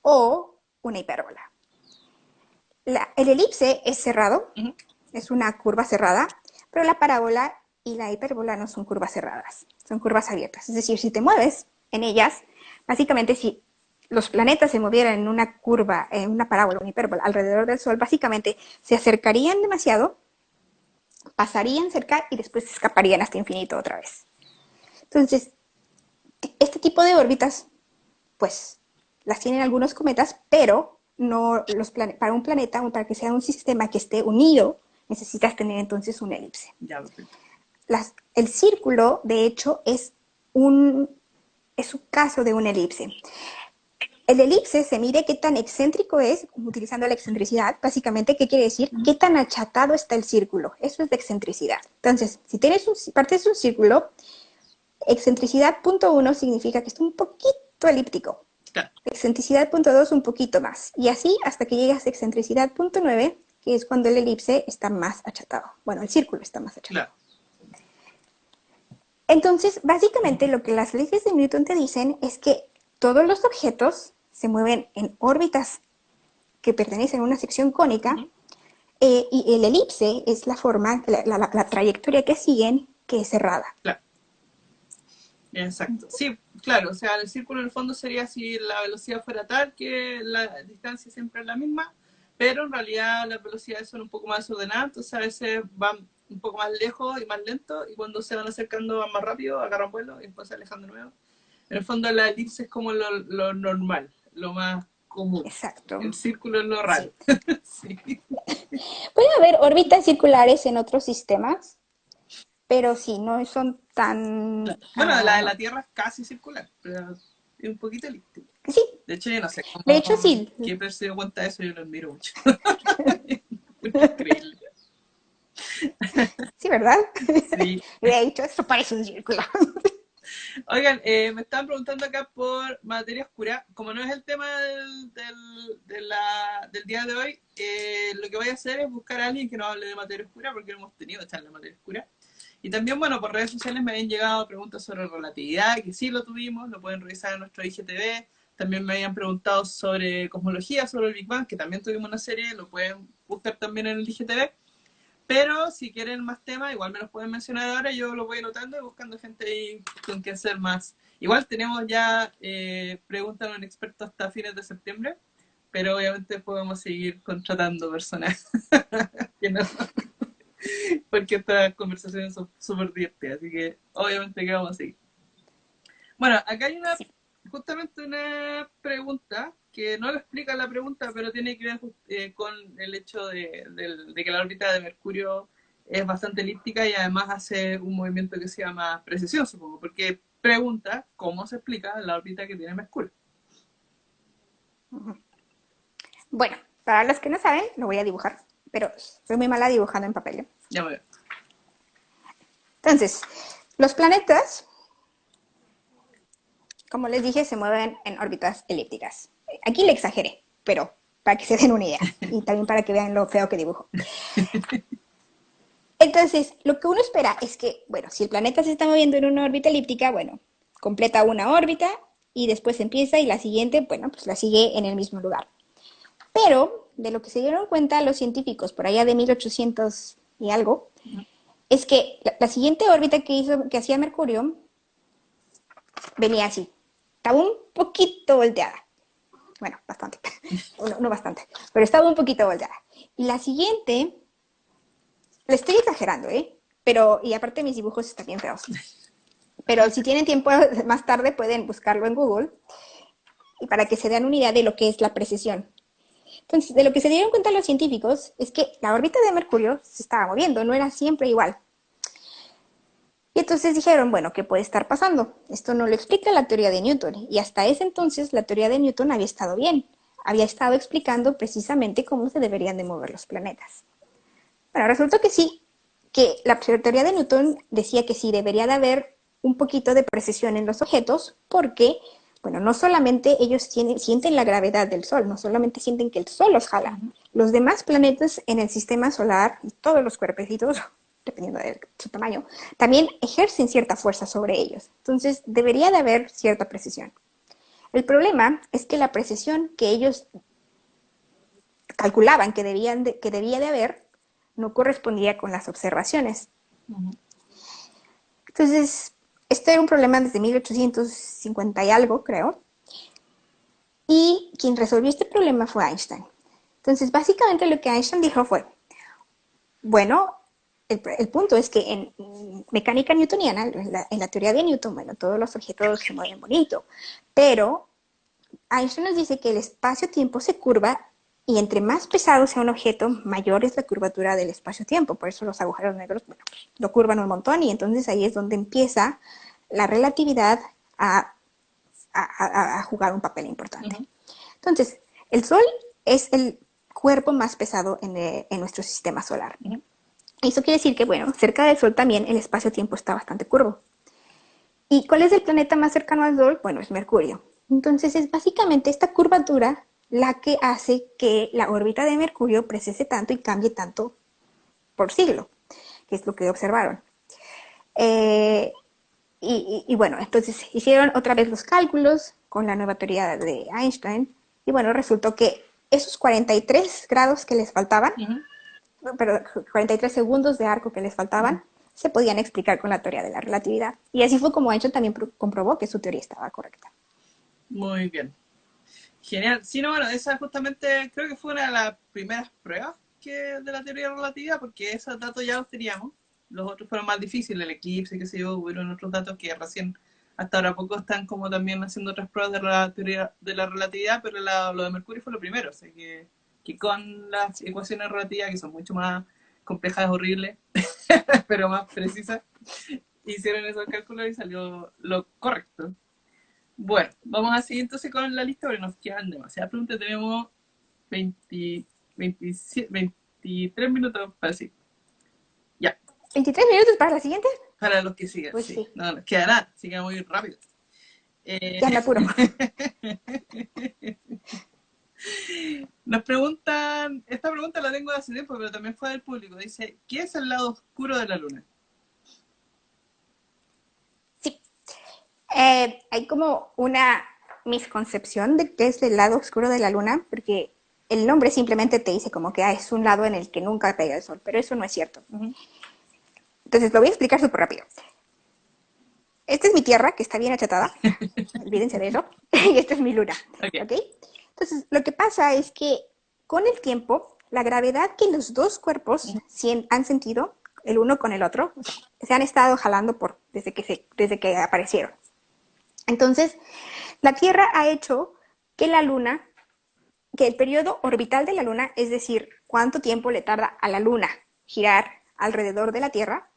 Speaker 2: o una hipérbola. El elipse es cerrado, es una curva cerrada, pero la parábola y la hipérbola no son curvas cerradas, son curvas abiertas. Es decir, si te mueves en ellas, básicamente si los planetas se movieran en una curva, en una parábola, una hipérbola alrededor del Sol, básicamente se acercarían demasiado, pasarían cerca y después se escaparían hasta infinito otra vez. Entonces, este tipo de órbitas, pues, las tienen algunos cometas, pero no para un planeta, para que sea un sistema que esté unido, necesitas tener entonces una elipse.
Speaker 1: Ya,
Speaker 2: el círculo, de hecho, es un caso de una elipse. El elipse se mide qué tan excéntrico es, utilizando la excentricidad, básicamente, ¿qué quiere decir? Qué tan achatado está el círculo. Eso es de excentricidad. Entonces, si partes de un círculo, excentricidad punto 1 significa que está un poquito elíptico.
Speaker 1: Claro.
Speaker 2: Excentricidad punto 2 un poquito más. Y así hasta que llegas a excentricidad punto 9, que es cuando el elipse está más achatado. Bueno, el círculo está más achatado.
Speaker 1: Claro.
Speaker 2: Entonces, básicamente lo que las leyes de Newton te dicen es que todos los objetos se mueven en órbitas que pertenecen a una sección cónica, y el elipse es la forma, la trayectoria que siguen, que es cerrada.
Speaker 1: Claro. Exacto. Sí, claro, o sea, el círculo en el fondo sería si la velocidad fuera tal que la distancia siempre es la misma, pero en realidad las velocidades son un poco más desordenadas, entonces a veces van un poco más lejos y más lento, y cuando se van acercando van más rápido, agarran vuelo y después se alejan de nuevo. En el fondo la elipse es como lo normal, lo más común.
Speaker 2: Exacto.
Speaker 1: El círculo es lo raro.
Speaker 2: Sí. Sí. Puede haber órbitas circulares en otros sistemas, pero sí, no son tan...
Speaker 1: Bueno, la de la Tierra es casi circular, pero es un poquito elíptica.
Speaker 2: Sí.
Speaker 1: De hecho, yo no sé cómo...
Speaker 2: De hecho, sí.
Speaker 1: ¿Qué se dio cuenta de eso? Yo lo admiro mucho. Increíble.
Speaker 2: Sí, ¿verdad?
Speaker 1: Sí.
Speaker 2: De hecho, esto parece un círculo.
Speaker 1: Oigan, me estaban preguntando acá por materia oscura. Como no es el tema del día de hoy, lo que voy a hacer es buscar a alguien que nos hable de materia oscura, porque no hemos tenido charla de materia oscura. Y también, bueno, por redes sociales me habían llegado preguntas sobre relatividad, que sí lo tuvimos, lo pueden revisar en nuestro IGTV. También me habían preguntado sobre cosmología, sobre el Big Bang, que también tuvimos una serie, lo pueden buscar también en el IGTV. Pero si quieren más temas, igual me los pueden mencionar ahora, yo lo voy anotando y buscando gente ahí con quien hacer más. Igual tenemos ya preguntas a un experto hasta fines de septiembre, pero obviamente podemos seguir contratando personas que no, porque estas conversaciones son súper divertidas, así que obviamente que vamos a seguir. Bueno, acá hay justamente una pregunta que no lo explica la pregunta, pero tiene que ver con el hecho de que la órbita de Mercurio es bastante elíptica y además hace un movimiento que se llama precesión, supongo, porque pregunta cómo se explica la órbita que tiene Mercurio.
Speaker 2: Bueno, para los que no saben, lo voy a dibujar, pero soy muy mala dibujando en papel, ¿eh?
Speaker 1: Ya me veo.
Speaker 2: Entonces, los planetas, como les dije, se mueven en órbitas elípticas. Aquí le exageré, pero para que se den una idea y también para que vean lo feo que dibujo. Entonces, lo que uno espera es que, bueno, si el planeta se está moviendo en una órbita elíptica, bueno, completa una órbita y después empieza y la siguiente, bueno, pues la sigue en el mismo lugar. Pero de lo que se dieron cuenta los científicos por allá de 1800 y algo, es que la siguiente órbita que hacía Mercurio venía así. Estaba un poquito volteada. Bueno, bastante. No bastante, pero estaba un poquito volteada. Y la siguiente, le estoy exagerando, ¿eh? Pero, y aparte mis dibujos están bien feos. Pero si tienen tiempo más tarde pueden buscarlo en Google y para que se den una idea de lo que es la precesión. Entonces, de lo que se dieron cuenta los científicos es que la órbita de Mercurio se estaba moviendo, no era siempre igual. Y entonces dijeron, bueno, ¿qué puede estar pasando? Esto no lo explica la teoría de Newton. Y hasta ese entonces la teoría de Newton había estado bien. Había estado explicando precisamente cómo se deberían de mover los planetas. Bueno, resultó que sí, que la teoría de Newton decía que sí debería de haber un poquito de precesión en los objetos porque, bueno, no solamente ellos sienten la gravedad del Sol, no solamente sienten que el Sol los jala. Los demás planetas en el sistema solar y todos los cuerpecitos, dependiendo de su tamaño, también ejercen cierta fuerza sobre ellos. Entonces, debería de haber cierta precisión. El problema es que la precisión que ellos calculaban que debía de haber no correspondía con las observaciones. Entonces, esto era un problema desde 1850 y algo, creo. Y quien resolvió este problema fue Einstein. Entonces, básicamente lo que Einstein dijo fue, bueno, el punto es que en mecánica newtoniana, en la teoría de Newton, bueno, todos los objetos se mueven bonito, pero Einstein nos dice que el espacio-tiempo se curva y entre más pesado sea un objeto, mayor es la curvatura del espacio-tiempo. Por eso los agujeros negros, bueno, lo curvan un montón y entonces ahí es donde empieza la relatividad a jugar un papel importante. Entonces, el Sol es el cuerpo más pesado en nuestro sistema solar. Eso quiere decir que, bueno, cerca del Sol también el espacio-tiempo está bastante curvo. ¿Y cuál es el planeta más cercano al Sol? Bueno, es Mercurio. Entonces es básicamente esta curvatura la que hace que la órbita de Mercurio precese tanto y cambie tanto por siglo, que es lo que observaron. Eh, y bueno, entonces hicieron otra vez los cálculos con la nueva teoría de Einstein y bueno, resultó que esos 43 grados que les faltaban, perdón, 43 segundos de arco que les faltaban, se podían explicar con la teoría de la relatividad. Y así fue como Einstein también comprobó que su teoría estaba correcta.
Speaker 1: Muy bien. Genial. Sí, no, bueno, esa justamente creo que fue una de las primeras pruebas de la teoría de la relatividad, porque esos datos ya los teníamos. Los otros fueron más difíciles, el eclipse, qué sé yo, hubieron otros datos que recién, hasta ahora poco, están como también haciendo otras pruebas de la teoría de la relatividad, pero lo de Mercurio fue lo primero, o sea que con las ecuaciones relativas, que son mucho más complejas, horribles, pero más precisas, hicieron esos cálculos y salió lo correcto. Bueno, vamos a seguir entonces con la lista porque nos quedan demasiadas preguntas. Tenemos 20, 27, 23 minutos para decir. Ya.
Speaker 2: ¿23 minutos para la siguiente?
Speaker 1: Para los que siguen,
Speaker 2: Pues
Speaker 1: sí.
Speaker 2: sí.
Speaker 1: No, nos queda nada, así que muy rápido.
Speaker 2: Ya me apuro.
Speaker 1: Nos preguntan, esta pregunta la tengo de hace tiempo, pero también fue del público. Dice, ¿qué es el lado oscuro de la luna?
Speaker 2: Sí. Hay como una misconcepción de qué es el lado oscuro de la luna, porque el nombre simplemente te dice como que es un lado en el que nunca pega el sol, pero eso no es cierto. Entonces lo voy a explicar súper rápido. Esta es mi Tierra, que está bien achatada, olvídense de eso, y esta es mi luna, ¿ok? Entonces, lo que pasa es que con el tiempo, la gravedad que los dos cuerpos han sentido, el uno con el otro, o sea, se han estado jalando desde que aparecieron. Entonces, la Tierra ha hecho que la luna, que el periodo orbital de la luna, es decir, cuánto tiempo le tarda a la luna girar alrededor de la Tierra,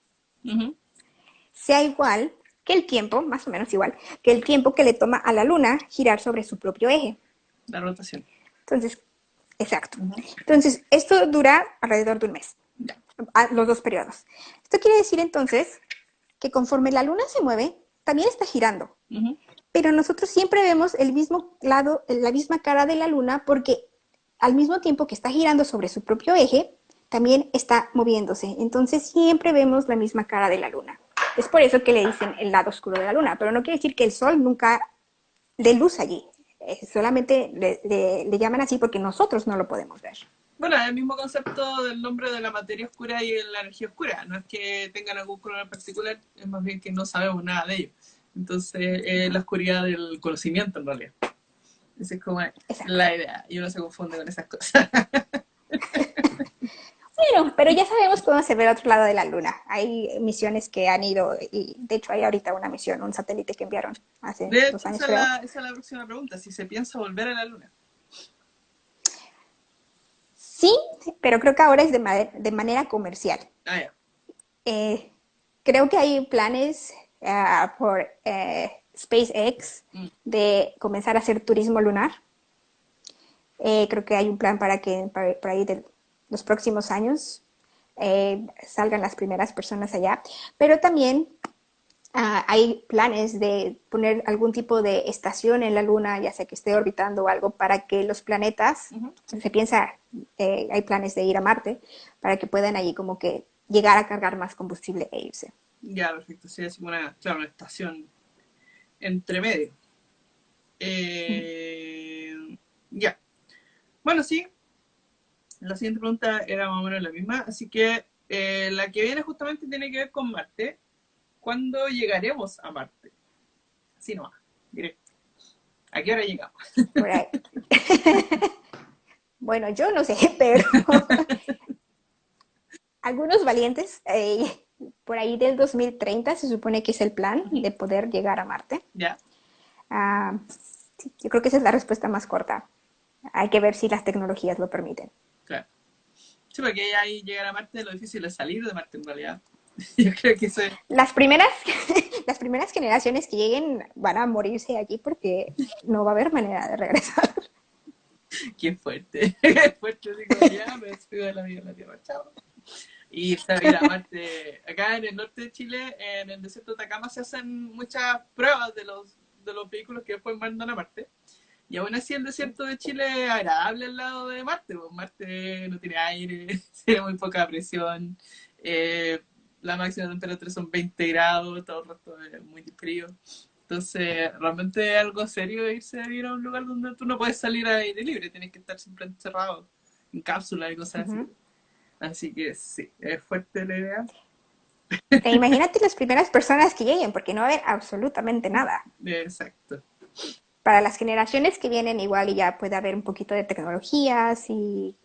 Speaker 2: sea igual que el tiempo, más o menos igual, que el tiempo que le toma a la luna girar sobre su propio eje.
Speaker 1: La rotación.
Speaker 2: Entonces, exacto. Entonces, esto dura alrededor de un mes, los dos periodos. Esto quiere decir entonces que conforme la luna se mueve, también está girando. Pero nosotros siempre vemos el mismo lado, la misma cara de la luna, porque al mismo tiempo que está girando sobre su propio eje, también está moviéndose. Entonces siempre vemos la misma cara de la luna. Es por eso que le dicen el lado oscuro de la luna, pero no quiere decir que el sol nunca dé luz allí. Solamente le llaman así porque nosotros no lo podemos ver.
Speaker 1: Bueno, es el mismo concepto del nombre de la materia oscura y la energía oscura. No es que tengan algún color en particular, es más bien que no sabemos nada de ello. Entonces, la oscuridad del conocimiento en realidad. Esa es como la idea. Y uno se confunde con esas cosas.
Speaker 2: Bueno, pero ya sabemos cómo se ve el otro lado de la luna. Hay misiones que han ido, y de hecho hay ahorita una misión, un satélite que enviaron hace
Speaker 1: De
Speaker 2: 2
Speaker 1: hecho,
Speaker 2: años, creo.
Speaker 1: esa es la próxima pregunta. Si se piensa volver a la luna.
Speaker 2: Sí, pero creo que ahora es de manera comercial.
Speaker 1: Ah, ya.
Speaker 2: Creo que hay planes por SpaceX de comenzar a hacer turismo lunar. Creo que hay un plan para que por ahí de los próximos años salgan las primeras personas allá. Pero también hay planes de poner algún tipo de estación en la Luna, ya sea que esté orbitando o algo, para que los planetas, se piensa, hay planes de ir a Marte, para que puedan allí como que llegar a cargar más combustible e irse.
Speaker 1: Ya, perfecto. Sí, es una estación entre medio. Ya. Bueno, sí. La siguiente pregunta era más o menos la misma, así que la que viene justamente tiene que ver con Marte. ¿Cuándo llegaremos a Marte? Así nomás, directo. ¿A qué hora llegamos?
Speaker 2: Por ahí. Bueno, yo no sé, pero algunos valientes, por ahí del 2030 se supone que es el plan de poder llegar a Marte.
Speaker 1: Ya.
Speaker 2: Sí, yo creo que esa es la respuesta más corta. Hay que ver si las tecnologías lo permiten.
Speaker 1: Claro. Sí, porque ahí llegar a Marte lo difícil es salir de Marte en realidad. Yo creo que eso es...
Speaker 2: Las primeras generaciones que lleguen van a morirse allí porque no va a haber manera de regresar.
Speaker 1: Qué fuerte. Qué fuerte, digo, ya me despido de la vida en la Tierra, chao. Y irse a ir a Marte. Acá en el norte de Chile, en el desierto de Atacama, se hacen muchas pruebas de los vehículos que después mandan a Marte. Y aún así el desierto de Chile es agradable al lado de Marte, pues Marte no tiene aire, tiene muy poca presión, eh, la máxima temperatura son 20 grados, todo el resto es muy frío. Entonces, realmente es algo serio irse a vivir a un lugar donde tú no puedes salir a aire libre, tienes que estar siempre encerrado en cápsulas y cosas así.
Speaker 2: Ujú.
Speaker 1: Así que sí, es fuerte la idea.
Speaker 2: E imagínate las primeras personas que lleguen, porque no va a haber absolutamente nada.
Speaker 1: Exacto.
Speaker 2: Para las generaciones que vienen, igual y ya puede haber un poquito de tecnologías y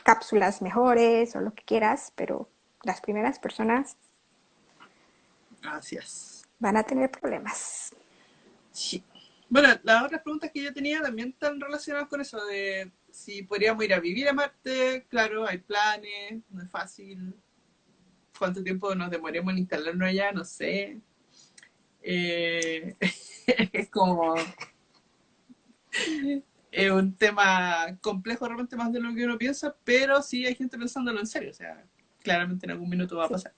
Speaker 2: cápsulas mejores o lo que quieras, pero las primeras personas
Speaker 1: Gracias.
Speaker 2: van a tener problemas.
Speaker 1: Sí. Bueno, las otras preguntas que yo tenía también están relacionadas con eso de si podríamos ir a vivir a Marte. Claro, hay planes, no es fácil. ¿Cuánto tiempo nos demoremos en instalarnos allá? No sé. Eh, es como es un tema complejo realmente más de lo que uno piensa, pero sí hay gente pensándolo en serio. O sea, claramente en algún minuto va a
Speaker 2: Sí.
Speaker 1: pasar.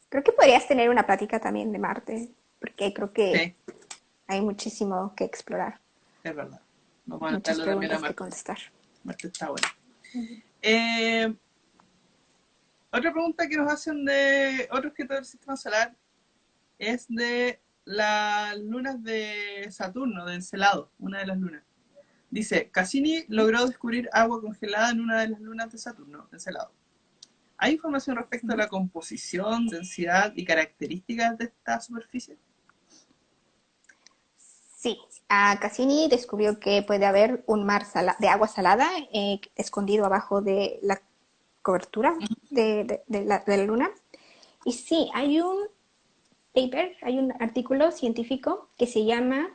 Speaker 2: Creo que podrías tener una plática también de Marte, porque creo que
Speaker 1: Sí,
Speaker 2: hay muchísimo que explorar,
Speaker 1: es verdad. Vamos a
Speaker 2: muchas
Speaker 1: anotarlo también a
Speaker 2: preguntas que
Speaker 1: Marte.
Speaker 2: contestar.
Speaker 1: Marte está bueno. Eh, Otra pregunta que nos hacen de otros objetos del sistema solar es de las lunas de Saturno, de Encelado, una de las lunas. Dice, Cassini logró descubrir agua congelada en una de las lunas de Saturno, Encelado. ¿Hay información respecto a la composición, densidad y características de esta superficie?
Speaker 2: Sí, Cassini descubrió que puede haber un mar de agua salada escondido abajo de la cobertura de la luna. Y sí, hay un paper, hay un artículo científico que se llama,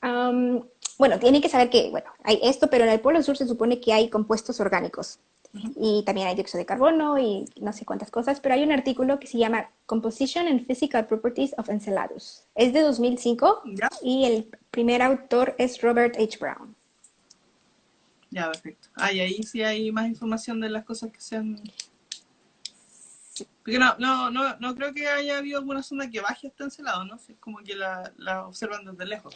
Speaker 2: um, bueno, tienen que saber que, bueno, hay esto, pero en el Polo Sur se supone que hay compuestos orgánicos y también hay dióxido de carbono y no sé cuántas cosas, pero hay un artículo que se llama Composition and Physical Properties of Enceladus. Es de 2005
Speaker 1: ¿Ya?
Speaker 2: y el primer autor es Robert H. Brown.
Speaker 1: Ya, perfecto. Ah, y ahí sí hay más información de las cosas que se han... Porque no creo que haya habido alguna zona que baje hasta Encelado, ¿no? Es como que la observan desde lejos.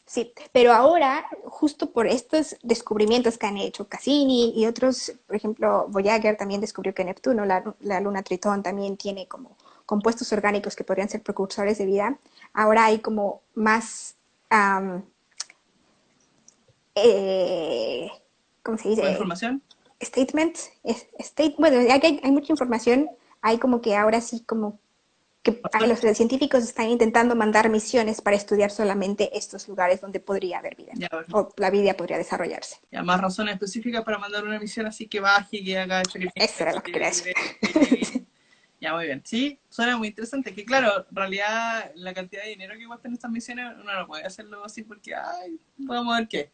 Speaker 2: Sí, pero ahora, justo por estos descubrimientos que han hecho Cassini y otros, por ejemplo, Voyager también descubrió que Neptuno, la luna Tritón, también tiene como compuestos orgánicos que podrían ser precursores de vida. Ahora hay como más, um, eh, ¿cómo se
Speaker 1: ¿Más
Speaker 2: dice?
Speaker 1: información?
Speaker 2: Statements. Bueno, hay mucha información. Hay como que ahora sí como que los científicos están intentando mandar misiones para estudiar solamente estos lugares donde podría haber vida
Speaker 1: Ya,
Speaker 2: o la vida podría desarrollarse.
Speaker 1: ya, más razones específicas para mandar una misión así que baje, que haga
Speaker 2: Eso era
Speaker 1: experimentos,
Speaker 2: lo que quería
Speaker 1: que
Speaker 2: decir.
Speaker 1: ve. Ya, muy bien. Sí, suena muy interesante. Que claro, en realidad la cantidad de dinero que cuestan estas misiones uno no puede hacerlo así porque, ay, vamos a ver qué.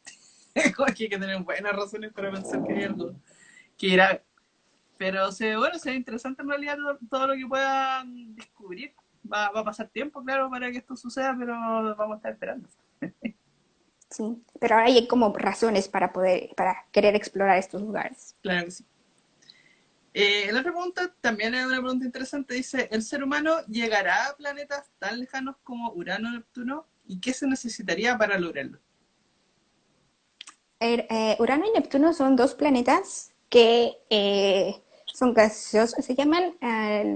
Speaker 1: Como que hay que tener buenas razones para pensar que hay algo que ir a ver. Pero bueno, será interesante en realidad todo lo que puedan descubrir. Va a pasar tiempo, claro, para que esto suceda, pero vamos a estar esperando.
Speaker 2: Sí, pero ahora hay como razones para querer explorar estos lugares.
Speaker 1: Claro que sí. La otra pregunta también es una pregunta interesante. Dice, ¿el ser humano llegará a planetas tan lejanos como Urano o Neptuno? ¿Y qué se necesitaría para lograrlo?
Speaker 2: Urano y Neptuno son dos planetas que son gaseosos, se llaman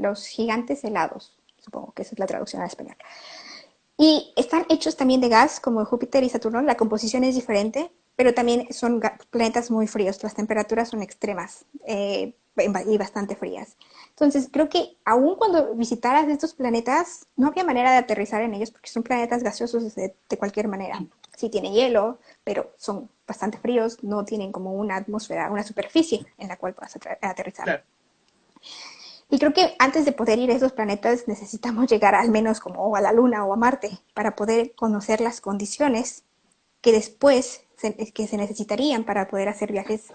Speaker 2: los gigantes helados, supongo que esa es la traducción al español. Y están hechos también de gas, como Júpiter y Saturno. La composición es diferente, pero también son planetas muy fríos. Las temperaturas son extremas y bastante frías. Entonces, creo que aún cuando visitaras estos planetas, no había manera de aterrizar en ellos porque son planetas gaseosos de cualquier manera. Sí tienen hielo, pero son bastante fríos, no tienen como una atmósfera, una superficie en la cual puedas aterrizar.
Speaker 1: Claro,
Speaker 2: Y creo que antes de poder ir a esos planetas necesitamos llegar al menos como a la Luna o a Marte para poder conocer las condiciones que después que se necesitarían para poder hacer viajes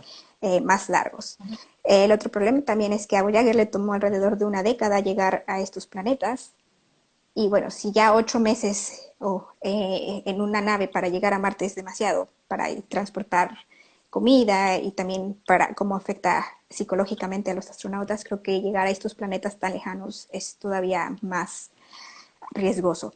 Speaker 2: más largos. El otro problema también es que a Voyager le tomó alrededor de una década llegar a estos planetas Y bueno, si ya 8 meses en una nave para llegar a Marte es demasiado para transportar comida y también para cómo afecta psicológicamente a los astronautas, creo que llegar a estos planetas tan lejanos es todavía más riesgoso.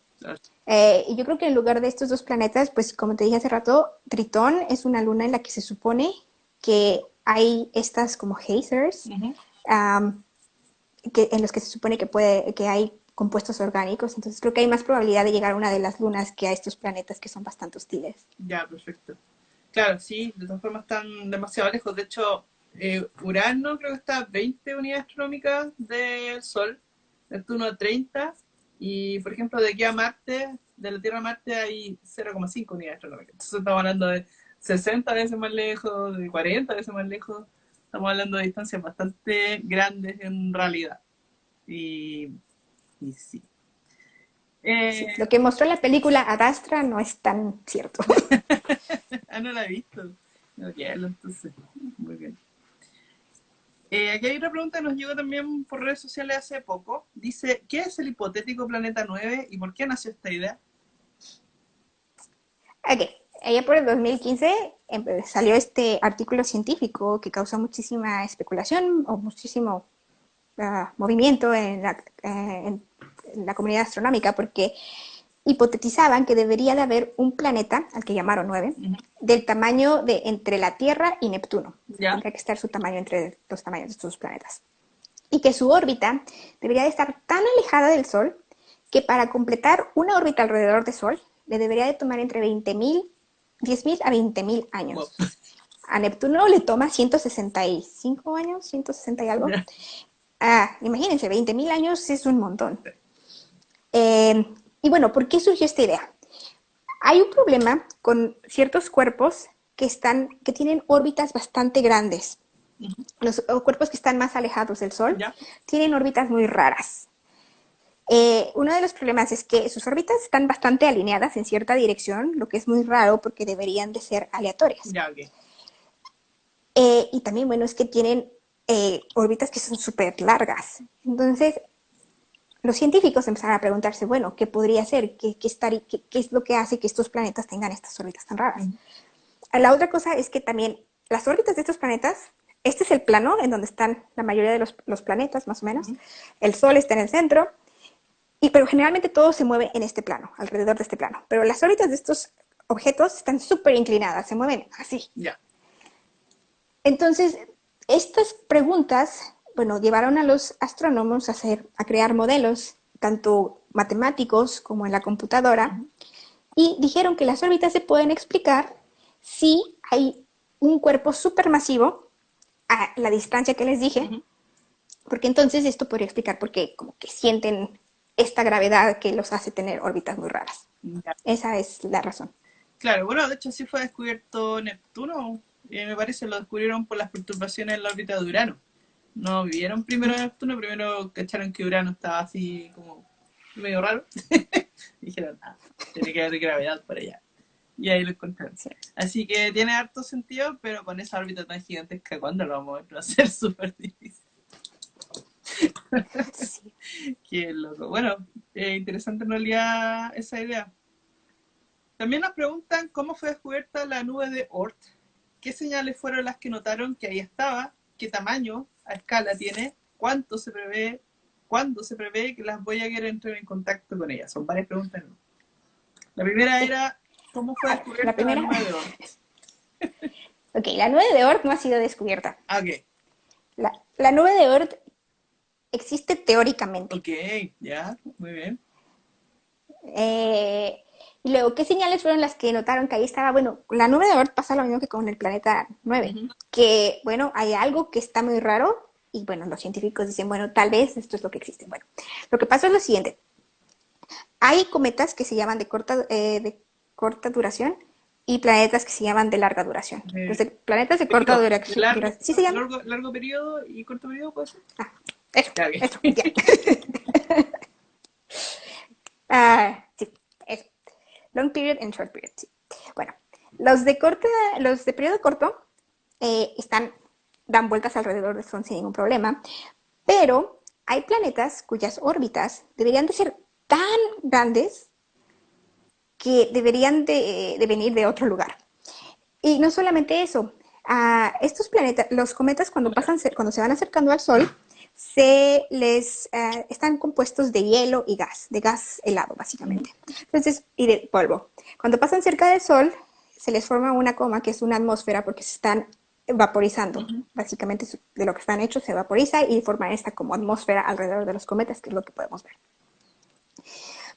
Speaker 2: Y yo creo que en lugar de estos dos planetas, pues como te dije hace rato, Tritón es una luna en la que se supone que hay estas como geysers,
Speaker 1: Ujú.
Speaker 2: en los que se supone que hay compuestos orgánicos, entonces creo que hay más probabilidad de llegar a una de las lunas que a estos planetas que son bastante hostiles.
Speaker 1: Ya, perfecto. Claro, sí, de todas formas están demasiado lejos. De hecho, Urano creo que está a 20 unidades astronómicas del Sol, Neptuno a 30, y por ejemplo de aquí a Marte, de la Tierra a Marte hay 0,5 unidades astronómicas. Entonces estamos hablando de 60 veces más lejos, de 40 veces más lejos. Estamos hablando de distancias bastante grandes en realidad. Y, y sí.
Speaker 2: Sí,
Speaker 1: Eh,
Speaker 2: lo que mostró la película Ad Astra no es tan cierto.
Speaker 1: no la he visto. No quiero, entonces. Muy bien. Aquí hay otra pregunta que nos llegó también por redes sociales hace poco. Dice, ¿qué es el hipotético planeta 9 y por qué nació esta idea?
Speaker 2: Ok, allá por el 2015 salió este artículo científico que causó muchísima especulación o muchísimo movimiento en la comunidad astronómica porque hipotetizaban que debería de haber un planeta, al que llamaron 9,
Speaker 1: Ujú.
Speaker 2: del tamaño de entre la Tierra y Neptuno.
Speaker 1: ¿Ya?
Speaker 2: Tendría que estar su tamaño entre los tamaños de estos dos planetas. Y que su órbita debería de estar tan alejada del Sol que para completar una órbita alrededor del Sol le debería de tomar entre 10.000 a 20.000
Speaker 1: Wow.
Speaker 2: años. A Neptuno le toma 165 años, 160 y algo.
Speaker 1: ¿Ya?
Speaker 2: Imagínense, 20.000 años es un montón. Y bueno, ¿por qué surgió esta idea? Hay un problema con ciertos cuerpos que tienen órbitas bastante grandes.
Speaker 1: Ujú.
Speaker 2: Los cuerpos que están más alejados del Sol
Speaker 1: ¿Ya?
Speaker 2: tienen órbitas muy raras. Uno de los problemas es que sus órbitas están bastante alineadas en cierta dirección, lo que es muy raro porque deberían de ser aleatorias.
Speaker 1: Ya, ok.
Speaker 2: Y también, bueno, es que tienen órbitas que son súper largas. Entonces, los científicos empezaron a preguntarse, bueno, ¿qué podría ser? ¿Qué es lo que hace que estos planetas tengan estas órbitas tan raras?
Speaker 1: Ujú.
Speaker 2: La otra cosa es que también las órbitas de estos planetas, este es el plano en donde están la mayoría de los planetas, más o menos.
Speaker 1: Ujú.
Speaker 2: El Sol está en el centro, pero generalmente todo se mueve en este plano, alrededor de este plano. Pero las órbitas de estos objetos están súper inclinadas, se mueven así.
Speaker 1: Ya.
Speaker 2: Entonces, estas preguntas, bueno, llevaron a los astrónomos a crear modelos, tanto matemáticos como en la computadora,
Speaker 1: Ujú.
Speaker 2: y dijeron que las órbitas se pueden explicar si hay un cuerpo supermasivo a la distancia que les dije,
Speaker 1: Ujú.
Speaker 2: porque entonces esto podría explicar por qué como que sienten esta gravedad que los hace tener órbitas muy raras.
Speaker 1: Ya.
Speaker 2: Esa es la razón.
Speaker 1: Claro, bueno, de hecho sí fue descubierto Neptuno. Me parece lo descubrieron por las perturbaciones en la órbita de Urano. No vivieron primero Neptuno, primero cacharon que Urano estaba así como medio raro. Dijeron, tiene que haber gravedad por allá. Y ahí lo encontraron.
Speaker 2: Sí.
Speaker 1: Así que tiene harto sentido, pero con esa órbita tan gigantesca, ¿cuándo lo vamos a ver? Va a ser súper difícil.
Speaker 2: Sí.
Speaker 1: Qué loco. Bueno, interesante en realidad esa idea. También nos preguntan cómo fue descubierta la nube de Oort, qué señales fueron las que notaron que ahí estaba, qué tamaño a escala tiene, cuánto se prevé, cuándo se prevé que las Voyager entren en contacto con ella. Son varias preguntas, ¿no? La primera
Speaker 2: Sí.
Speaker 1: era cómo fue
Speaker 2: La
Speaker 1: descubierta la
Speaker 2: primera,
Speaker 1: nube de Oort.
Speaker 2: ok, la nube de Oort no ha sido descubierta.
Speaker 1: Ok,
Speaker 2: La nube de Oort existe teóricamente.
Speaker 1: ok, ya, muy bien.
Speaker 2: Eh, y luego, ¿qué señales fueron las que notaron que ahí estaba? Bueno, la nube de Oort pasa lo mismo que con el planeta 9,
Speaker 1: Ujú.
Speaker 2: que, bueno, hay algo que está muy raro y, bueno, los científicos dicen, bueno, tal vez esto es lo que existe. Bueno, lo que pasó es lo siguiente. Hay cometas que se llaman de corta duración y planetas que se llaman de larga duración. Los
Speaker 1: De,
Speaker 2: planetas de corta
Speaker 1: periodo, de
Speaker 2: duración,
Speaker 1: largo,
Speaker 2: ¿sí se llama?
Speaker 1: largo periodo y corto periodo, ¿puede ser?
Speaker 2: Ah, eso,
Speaker 1: Ya,
Speaker 2: eso,
Speaker 1: ok.
Speaker 2: ya. Sí, eso. Long period and short period, sí. Bueno, los de periodo corto están, dan vueltas alrededor del Sol sin ningún problema, pero hay planetas cuyas órbitas deberían de ser tan grandes que deberían de venir de otro lugar. Y no solamente eso, estos planetas, los cometas cuando se van acercando al Sol, están compuestos de hielo y gas, de gas helado básicamente. Entonces, y de polvo. Cuando pasan cerca del Sol, se les forma una coma que es una atmósfera porque se están vaporizando. Básicamente de lo que están hechos se vaporiza y forma esta como atmósfera alrededor de los cometas, que es lo que podemos ver.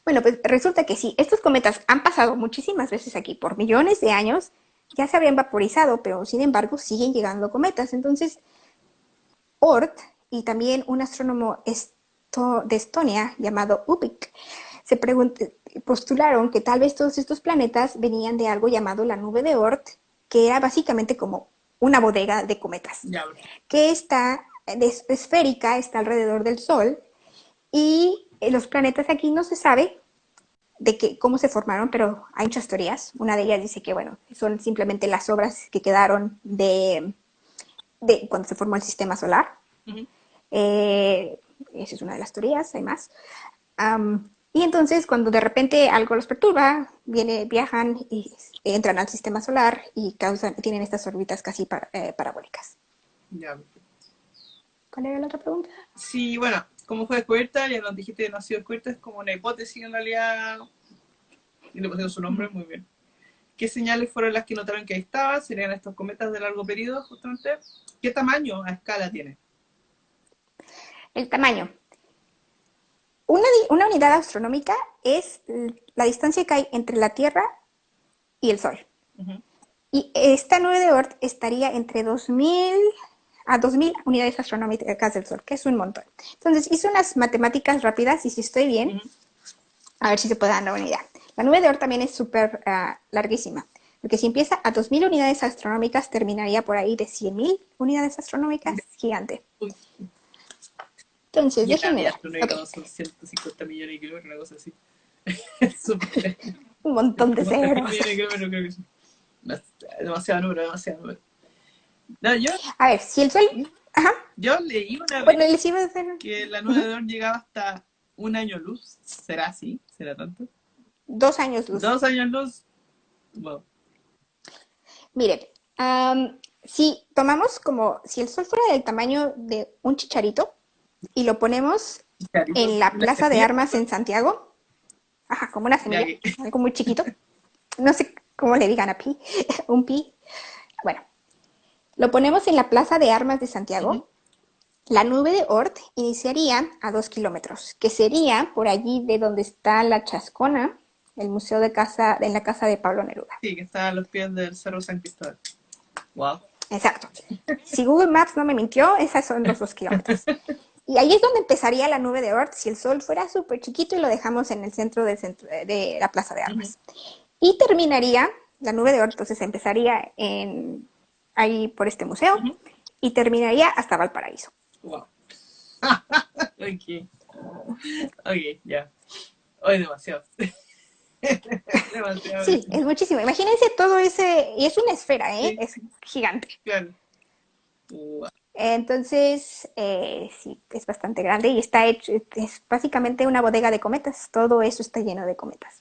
Speaker 2: Bueno, pues resulta que sí, estos cometas han pasado muchísimas veces aquí por millones de años, ya se habrían vaporizado, pero sin embargo siguen llegando cometas. Entonces, Oort y también un astrónomo de Estonia llamado Ubik postularon que tal vez todos estos planetas venían de algo llamado la nube de Oort, que era básicamente como una bodega de cometas, que está esférica, está alrededor del Sol, y los planetas aquí no se sabe cómo se formaron, pero hay muchas teorías. Una de ellas dice que, bueno, son simplemente las obras que quedaron de cuando se formó el sistema solar. Esa es una de las teorías, hay más. Y entonces, cuando de repente algo los perturba, viajan y entran al sistema solar y tienen estas órbitas casi parabólicas.
Speaker 1: Ya.
Speaker 2: ¿Cuál era la otra pregunta?
Speaker 1: Sí, bueno, como fue descubierta, ya nos dijiste que no ha sido descubierta, es como una hipótesis en realidad, y le pusieron su nombre, muy bien. ¿Qué señales fueron las que notaron que ahí estaba? ¿Serían estos cometas de largo periodo, justamente? ¿Qué tamaño a escala tiene?
Speaker 2: El tamaño. Una unidad astronómica es la distancia que hay entre la Tierra y el Sol. Y esta nube de Oort estaría entre 2000 a 2000 unidades astronómicas del Sol, que es un montón. Entonces hice unas matemáticas rápidas y si estoy bien, a ver si se puede dar una idea. La nube de Oort también es súper larguísima, porque si empieza a 2000 unidades astronómicas, terminaría por ahí de 100.000 unidades astronómicas, gigante.
Speaker 1: Uy.
Speaker 2: Entonces,
Speaker 1: Y la
Speaker 2: déjenme
Speaker 1: unidad
Speaker 2: ver.
Speaker 1: astronómica
Speaker 2: Okay.
Speaker 1: son 150 millones de kilómetros, una cosa así.
Speaker 2: Un montón de ceros.
Speaker 1: Millones de kilómetros, creo que sí. Demasiado número, demasiado número. No,
Speaker 2: A ver, si el Sol... Ajá.
Speaker 1: Yo leí una
Speaker 2: Bueno,
Speaker 1: vez
Speaker 2: les iba a hacer...
Speaker 1: que la nube de Oort llegaba hasta un año luz. ¿Será así? ¿Será tanto?
Speaker 2: 2 años luz.
Speaker 1: 2 años luz. Wow.
Speaker 2: Mire, si el Sol fuera del tamaño de un chicharito y lo ponemos en la
Speaker 1: ¿Una
Speaker 2: Plaza de
Speaker 1: semilla?
Speaker 2: Armas en Santiago, ajá, como una
Speaker 1: Ya
Speaker 2: semilla,
Speaker 1: que...
Speaker 2: algo muy chiquito, no sé cómo le digan a pi, un pi, bueno, lo ponemos en la Plaza de Armas de Santiago, la nube de Oort iniciaría a 2 kilómetros, que sería por allí de donde está la Chascona, el museo en la casa de Pablo Neruda.
Speaker 1: Sí, que está a los pies del Cerro San Cristóbal. Wow.
Speaker 2: Exacto. Si Google Maps no me mintió, esos son los 2 kilómetros. Y ahí es donde empezaría la nube de Oort si el Sol fuera súper chiquito y lo dejamos en el centro de la Plaza de Armas. Y terminaría, la nube de Oort, entonces empezaría ahí por este museo y terminaría hasta Valparaíso.
Speaker 1: Wow. Ok. Ok, ya. Hoy demasiado. Demasiado.
Speaker 2: Sí, es muchísimo. Imagínense todo ese, y es una esfera, ¿eh?
Speaker 1: Sí.
Speaker 2: Es gigante.
Speaker 1: Claro. Wow.
Speaker 2: Entonces, sí, es bastante grande y está hecho, es básicamente una bodega de cometas. Todo eso está lleno de cometas.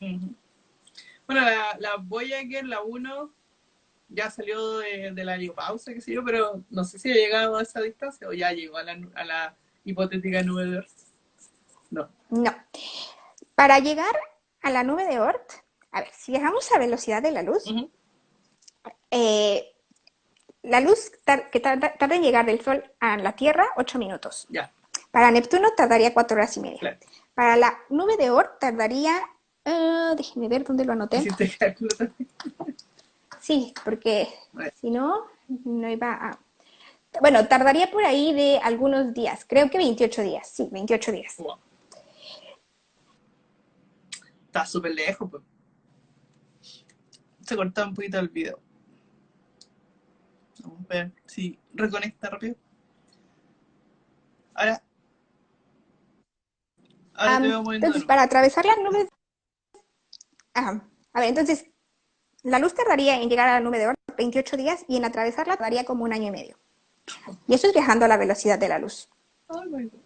Speaker 1: Bueno, la Voyager, la 1, ya salió de la heliopausa, qué sé yo, pero no sé si ha llegado a esa distancia o ya llegó a la hipotética nube de Oort. No.
Speaker 2: No. Para llegar a la nube de Oort, a ver, si viajamos a velocidad de la luz, la luz que tarda en llegar del Sol a la Tierra, 8 minutos.
Speaker 1: Ya.
Speaker 2: Para Neptuno tardaría 4 horas y media.
Speaker 1: Claro.
Speaker 2: Para la nube de Oort tardaría, déjenme ver dónde lo anoté.
Speaker 1: ¿Hiciste cálculo también?
Speaker 2: Sí, porque
Speaker 1: Bueno.
Speaker 2: si no, no iba a... Bueno, tardaría por ahí de algunos días, creo que 28 días, sí, 28 días.
Speaker 1: Wow. Está súper lejos, pues. Se cortaba un poquito el video. Vamos a ver si reconecta rápido. Ahora te veo moviendo.
Speaker 2: Entonces, para atravesar las nubes... a ver, entonces, la luz tardaría en llegar a la nube de Oort 28 días y en atravesarla tardaría como un año y medio. Y eso es viajando a la velocidad de la luz.
Speaker 1: Oh, my God.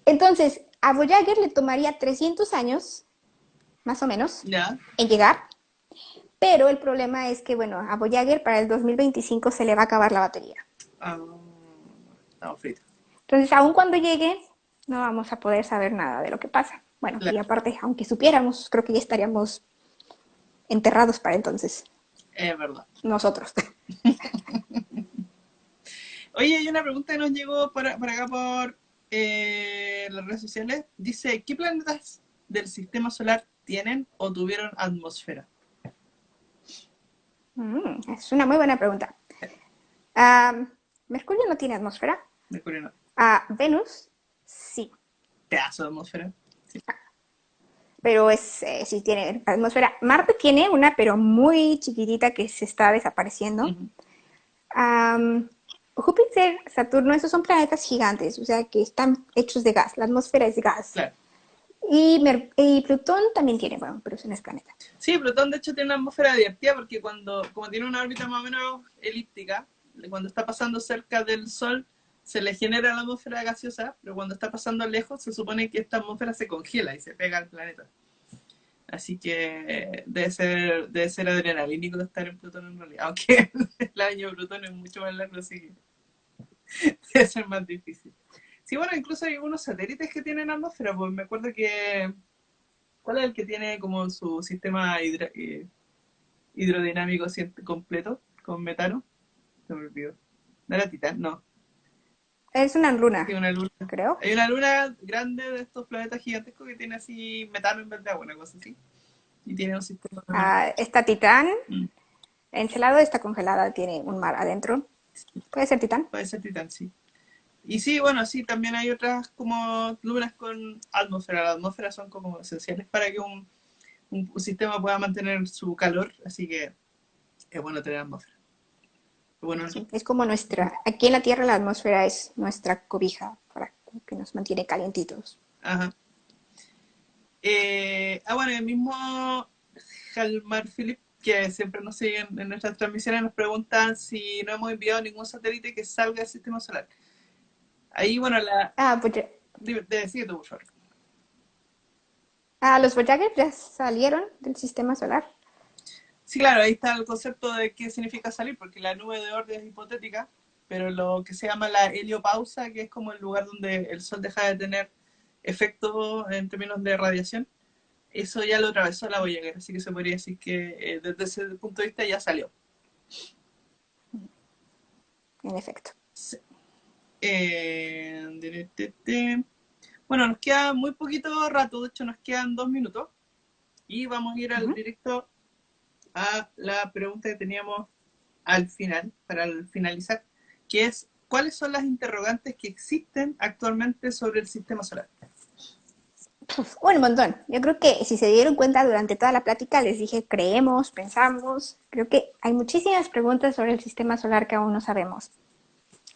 Speaker 2: Entonces, A Voyager le tomaría 300 años, más o menos,
Speaker 1: Ya.
Speaker 2: en llegar, pero el problema es que, bueno, a Voyager para el 2025 se le va a acabar la batería.
Speaker 1: Ah, estamos fritos.
Speaker 2: Entonces, aun cuando llegue, no vamos a poder saber nada de lo que pasa. Bueno, y
Speaker 1: Claro,
Speaker 2: aparte, aunque supiéramos, creo que ya estaríamos enterrados para entonces,
Speaker 1: es verdad.
Speaker 2: nosotros.
Speaker 1: Oye, hay una pregunta que nos llegó para acá por las redes sociales. Dice, ¿qué planetas del sistema solar tienen o tuvieron atmósfera?
Speaker 2: Es una muy buena pregunta. Ah, Mercurio no tiene atmósfera.
Speaker 1: Mercurio no.
Speaker 2: Venus, sí,
Speaker 1: Pedazo de atmósfera. Sí.
Speaker 2: pero sí tiene atmósfera. Marte tiene una, pero muy chiquitita que se está desapareciendo.
Speaker 1: Ujú.
Speaker 2: Am, Júpiter, Saturno, esos son planetas gigantes, o sea que están hechos de gas. La atmósfera es gas.
Speaker 1: Claro.
Speaker 2: Y Plutón también tiene, bueno, pero eso no es planeta.
Speaker 1: Sí, Plutón de hecho tiene una atmósfera divertida porque como tiene una órbita más o menos elíptica, cuando está pasando cerca del Sol se le genera la atmósfera gaseosa, pero cuando está pasando lejos se supone que esta atmósfera se congela y se pega al planeta. Así que debe ser adrenalínico estar en Plutón en realidad, aunque el año de Plutón es mucho más largo, así que debe ser más difícil. Sí, bueno, incluso hay algunos satélites que tienen atmósfera, pues me acuerdo que... ¿Cuál es el que tiene como su sistema hidrodinámico completo con metano? Se me olvidó. ¿No era Titán? No.
Speaker 2: Es una
Speaker 1: Sí,
Speaker 2: luna,
Speaker 1: una luna.
Speaker 2: creo.
Speaker 1: Hay una luna grande de estos planetas gigantescos que tiene así metano en vez de agua, una cosa así. Y tiene un sistema...
Speaker 2: Está Titán.
Speaker 1: Mm,
Speaker 2: Encelado está congelada, tiene un mar adentro. ¿Puede ser Titán?
Speaker 1: puede ser Titán, sí. Y sí, bueno, sí, también hay otras como lunas con atmósfera. Las atmósferas son como esenciales para que un sistema pueda mantener su calor, así que es bueno tener atmósfera. Bueno,
Speaker 2: Sí, es como aquí en la Tierra la atmósfera es nuestra cobija para que nos mantiene calientitos.
Speaker 1: ajá. Bueno, el mismo Jalmar Philip, que siempre nos siguen en nuestras transmisiones, nos preguntan si no hemos enviado ningún satélite que salga del sistema solar. Ahí, bueno,
Speaker 2: Pues
Speaker 1: sigue tu, por favor.
Speaker 2: los Voyager ya salieron del sistema solar.
Speaker 1: Sí, claro, ahí está el concepto de qué significa salir, porque la nube de Oort es hipotética, pero lo que se llama la heliopausa, que es como el lugar donde el Sol deja de tener efecto en términos de radiación, eso ya lo atravesó la Voyager, así que se podría decir que desde ese punto de vista ya salió.
Speaker 2: En efecto.
Speaker 1: Sí. Bueno, nos queda muy poquito rato, de hecho nos quedan 2 minutos y vamos a ir al
Speaker 2: Ujú.
Speaker 1: directo a la pregunta que teníamos al final, para finalizar, que es ¿cuáles son las interrogantes que existen actualmente sobre el sistema solar?
Speaker 2: Un montón. Yo creo que si se dieron cuenta durante toda la plática, les dije creemos, pensamos. Creo que hay muchísimas preguntas sobre el sistema solar que aún no sabemos.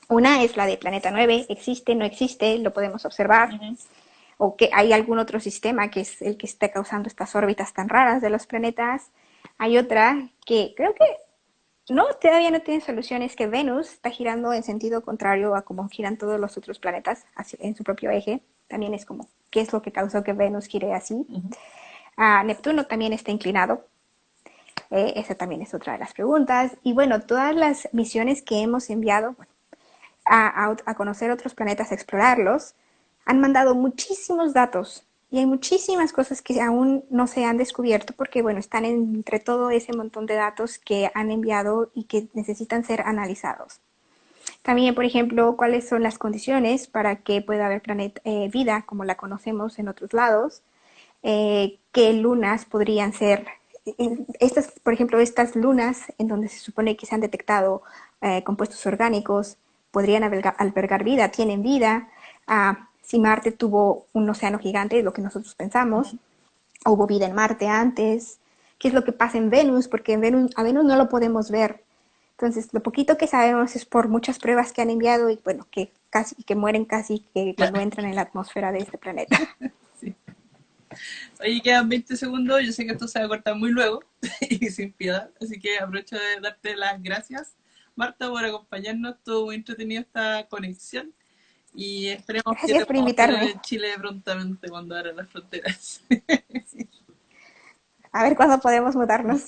Speaker 2: Una es la de Planeta 9, ¿existe, no existe? ¿Lo podemos observar?
Speaker 1: Uh-huh.
Speaker 2: ¿O que hay algún otro sistema que es el que está causando estas órbitas tan raras de los planetas? Hay otra que creo que no, todavía no tiene soluciones, que Venus está girando en sentido contrario a como giran todos los otros planetas en su propio eje. También es como, ¿qué es lo que causó que Venus gire así?
Speaker 1: Uh-huh.
Speaker 2: Neptuno también está inclinado. Esa también es otra de las preguntas. Y bueno, todas las misiones que hemos enviado, bueno, a conocer otros planetas, a explorarlos, han mandado muchísimos datos y hay muchísimas cosas que aún no se han descubierto porque, bueno, están entre todo ese montón de datos que han enviado y que necesitan ser analizados. También, por ejemplo, cuáles son las condiciones para que pueda haber vida como la conocemos en otros lados, qué lunas podrían ser estas, por ejemplo, estas lunas en donde se supone que se han detectado compuestos orgánicos, podrían albergar vida, tienen vida. Si Marte tuvo un océano gigante, es lo que nosotros pensamos,
Speaker 1: Uh-huh.
Speaker 2: hubo vida en Marte antes, qué es lo que pasa en Venus, porque a Venus no lo podemos ver. Entonces, lo poquito que sabemos es por muchas pruebas que han enviado y bueno, que mueren casi que cuando
Speaker 1: Claro.
Speaker 2: entran en la atmósfera de este planeta.
Speaker 1: Sí. Oye, quedan 20 segundos, yo sé que esto se va a cortar muy luego y sin piedad, así que aprovecho de darte las gracias, Marta, por acompañarnos, estuvo muy entretenido esta conexión. Y esperemos que
Speaker 2: Gracias
Speaker 1: te
Speaker 2: por
Speaker 1: podamos tener
Speaker 2: invitarme.
Speaker 1: en Chile prontamente cuando abran las fronteras.
Speaker 2: A ver cuándo podemos mudarnos.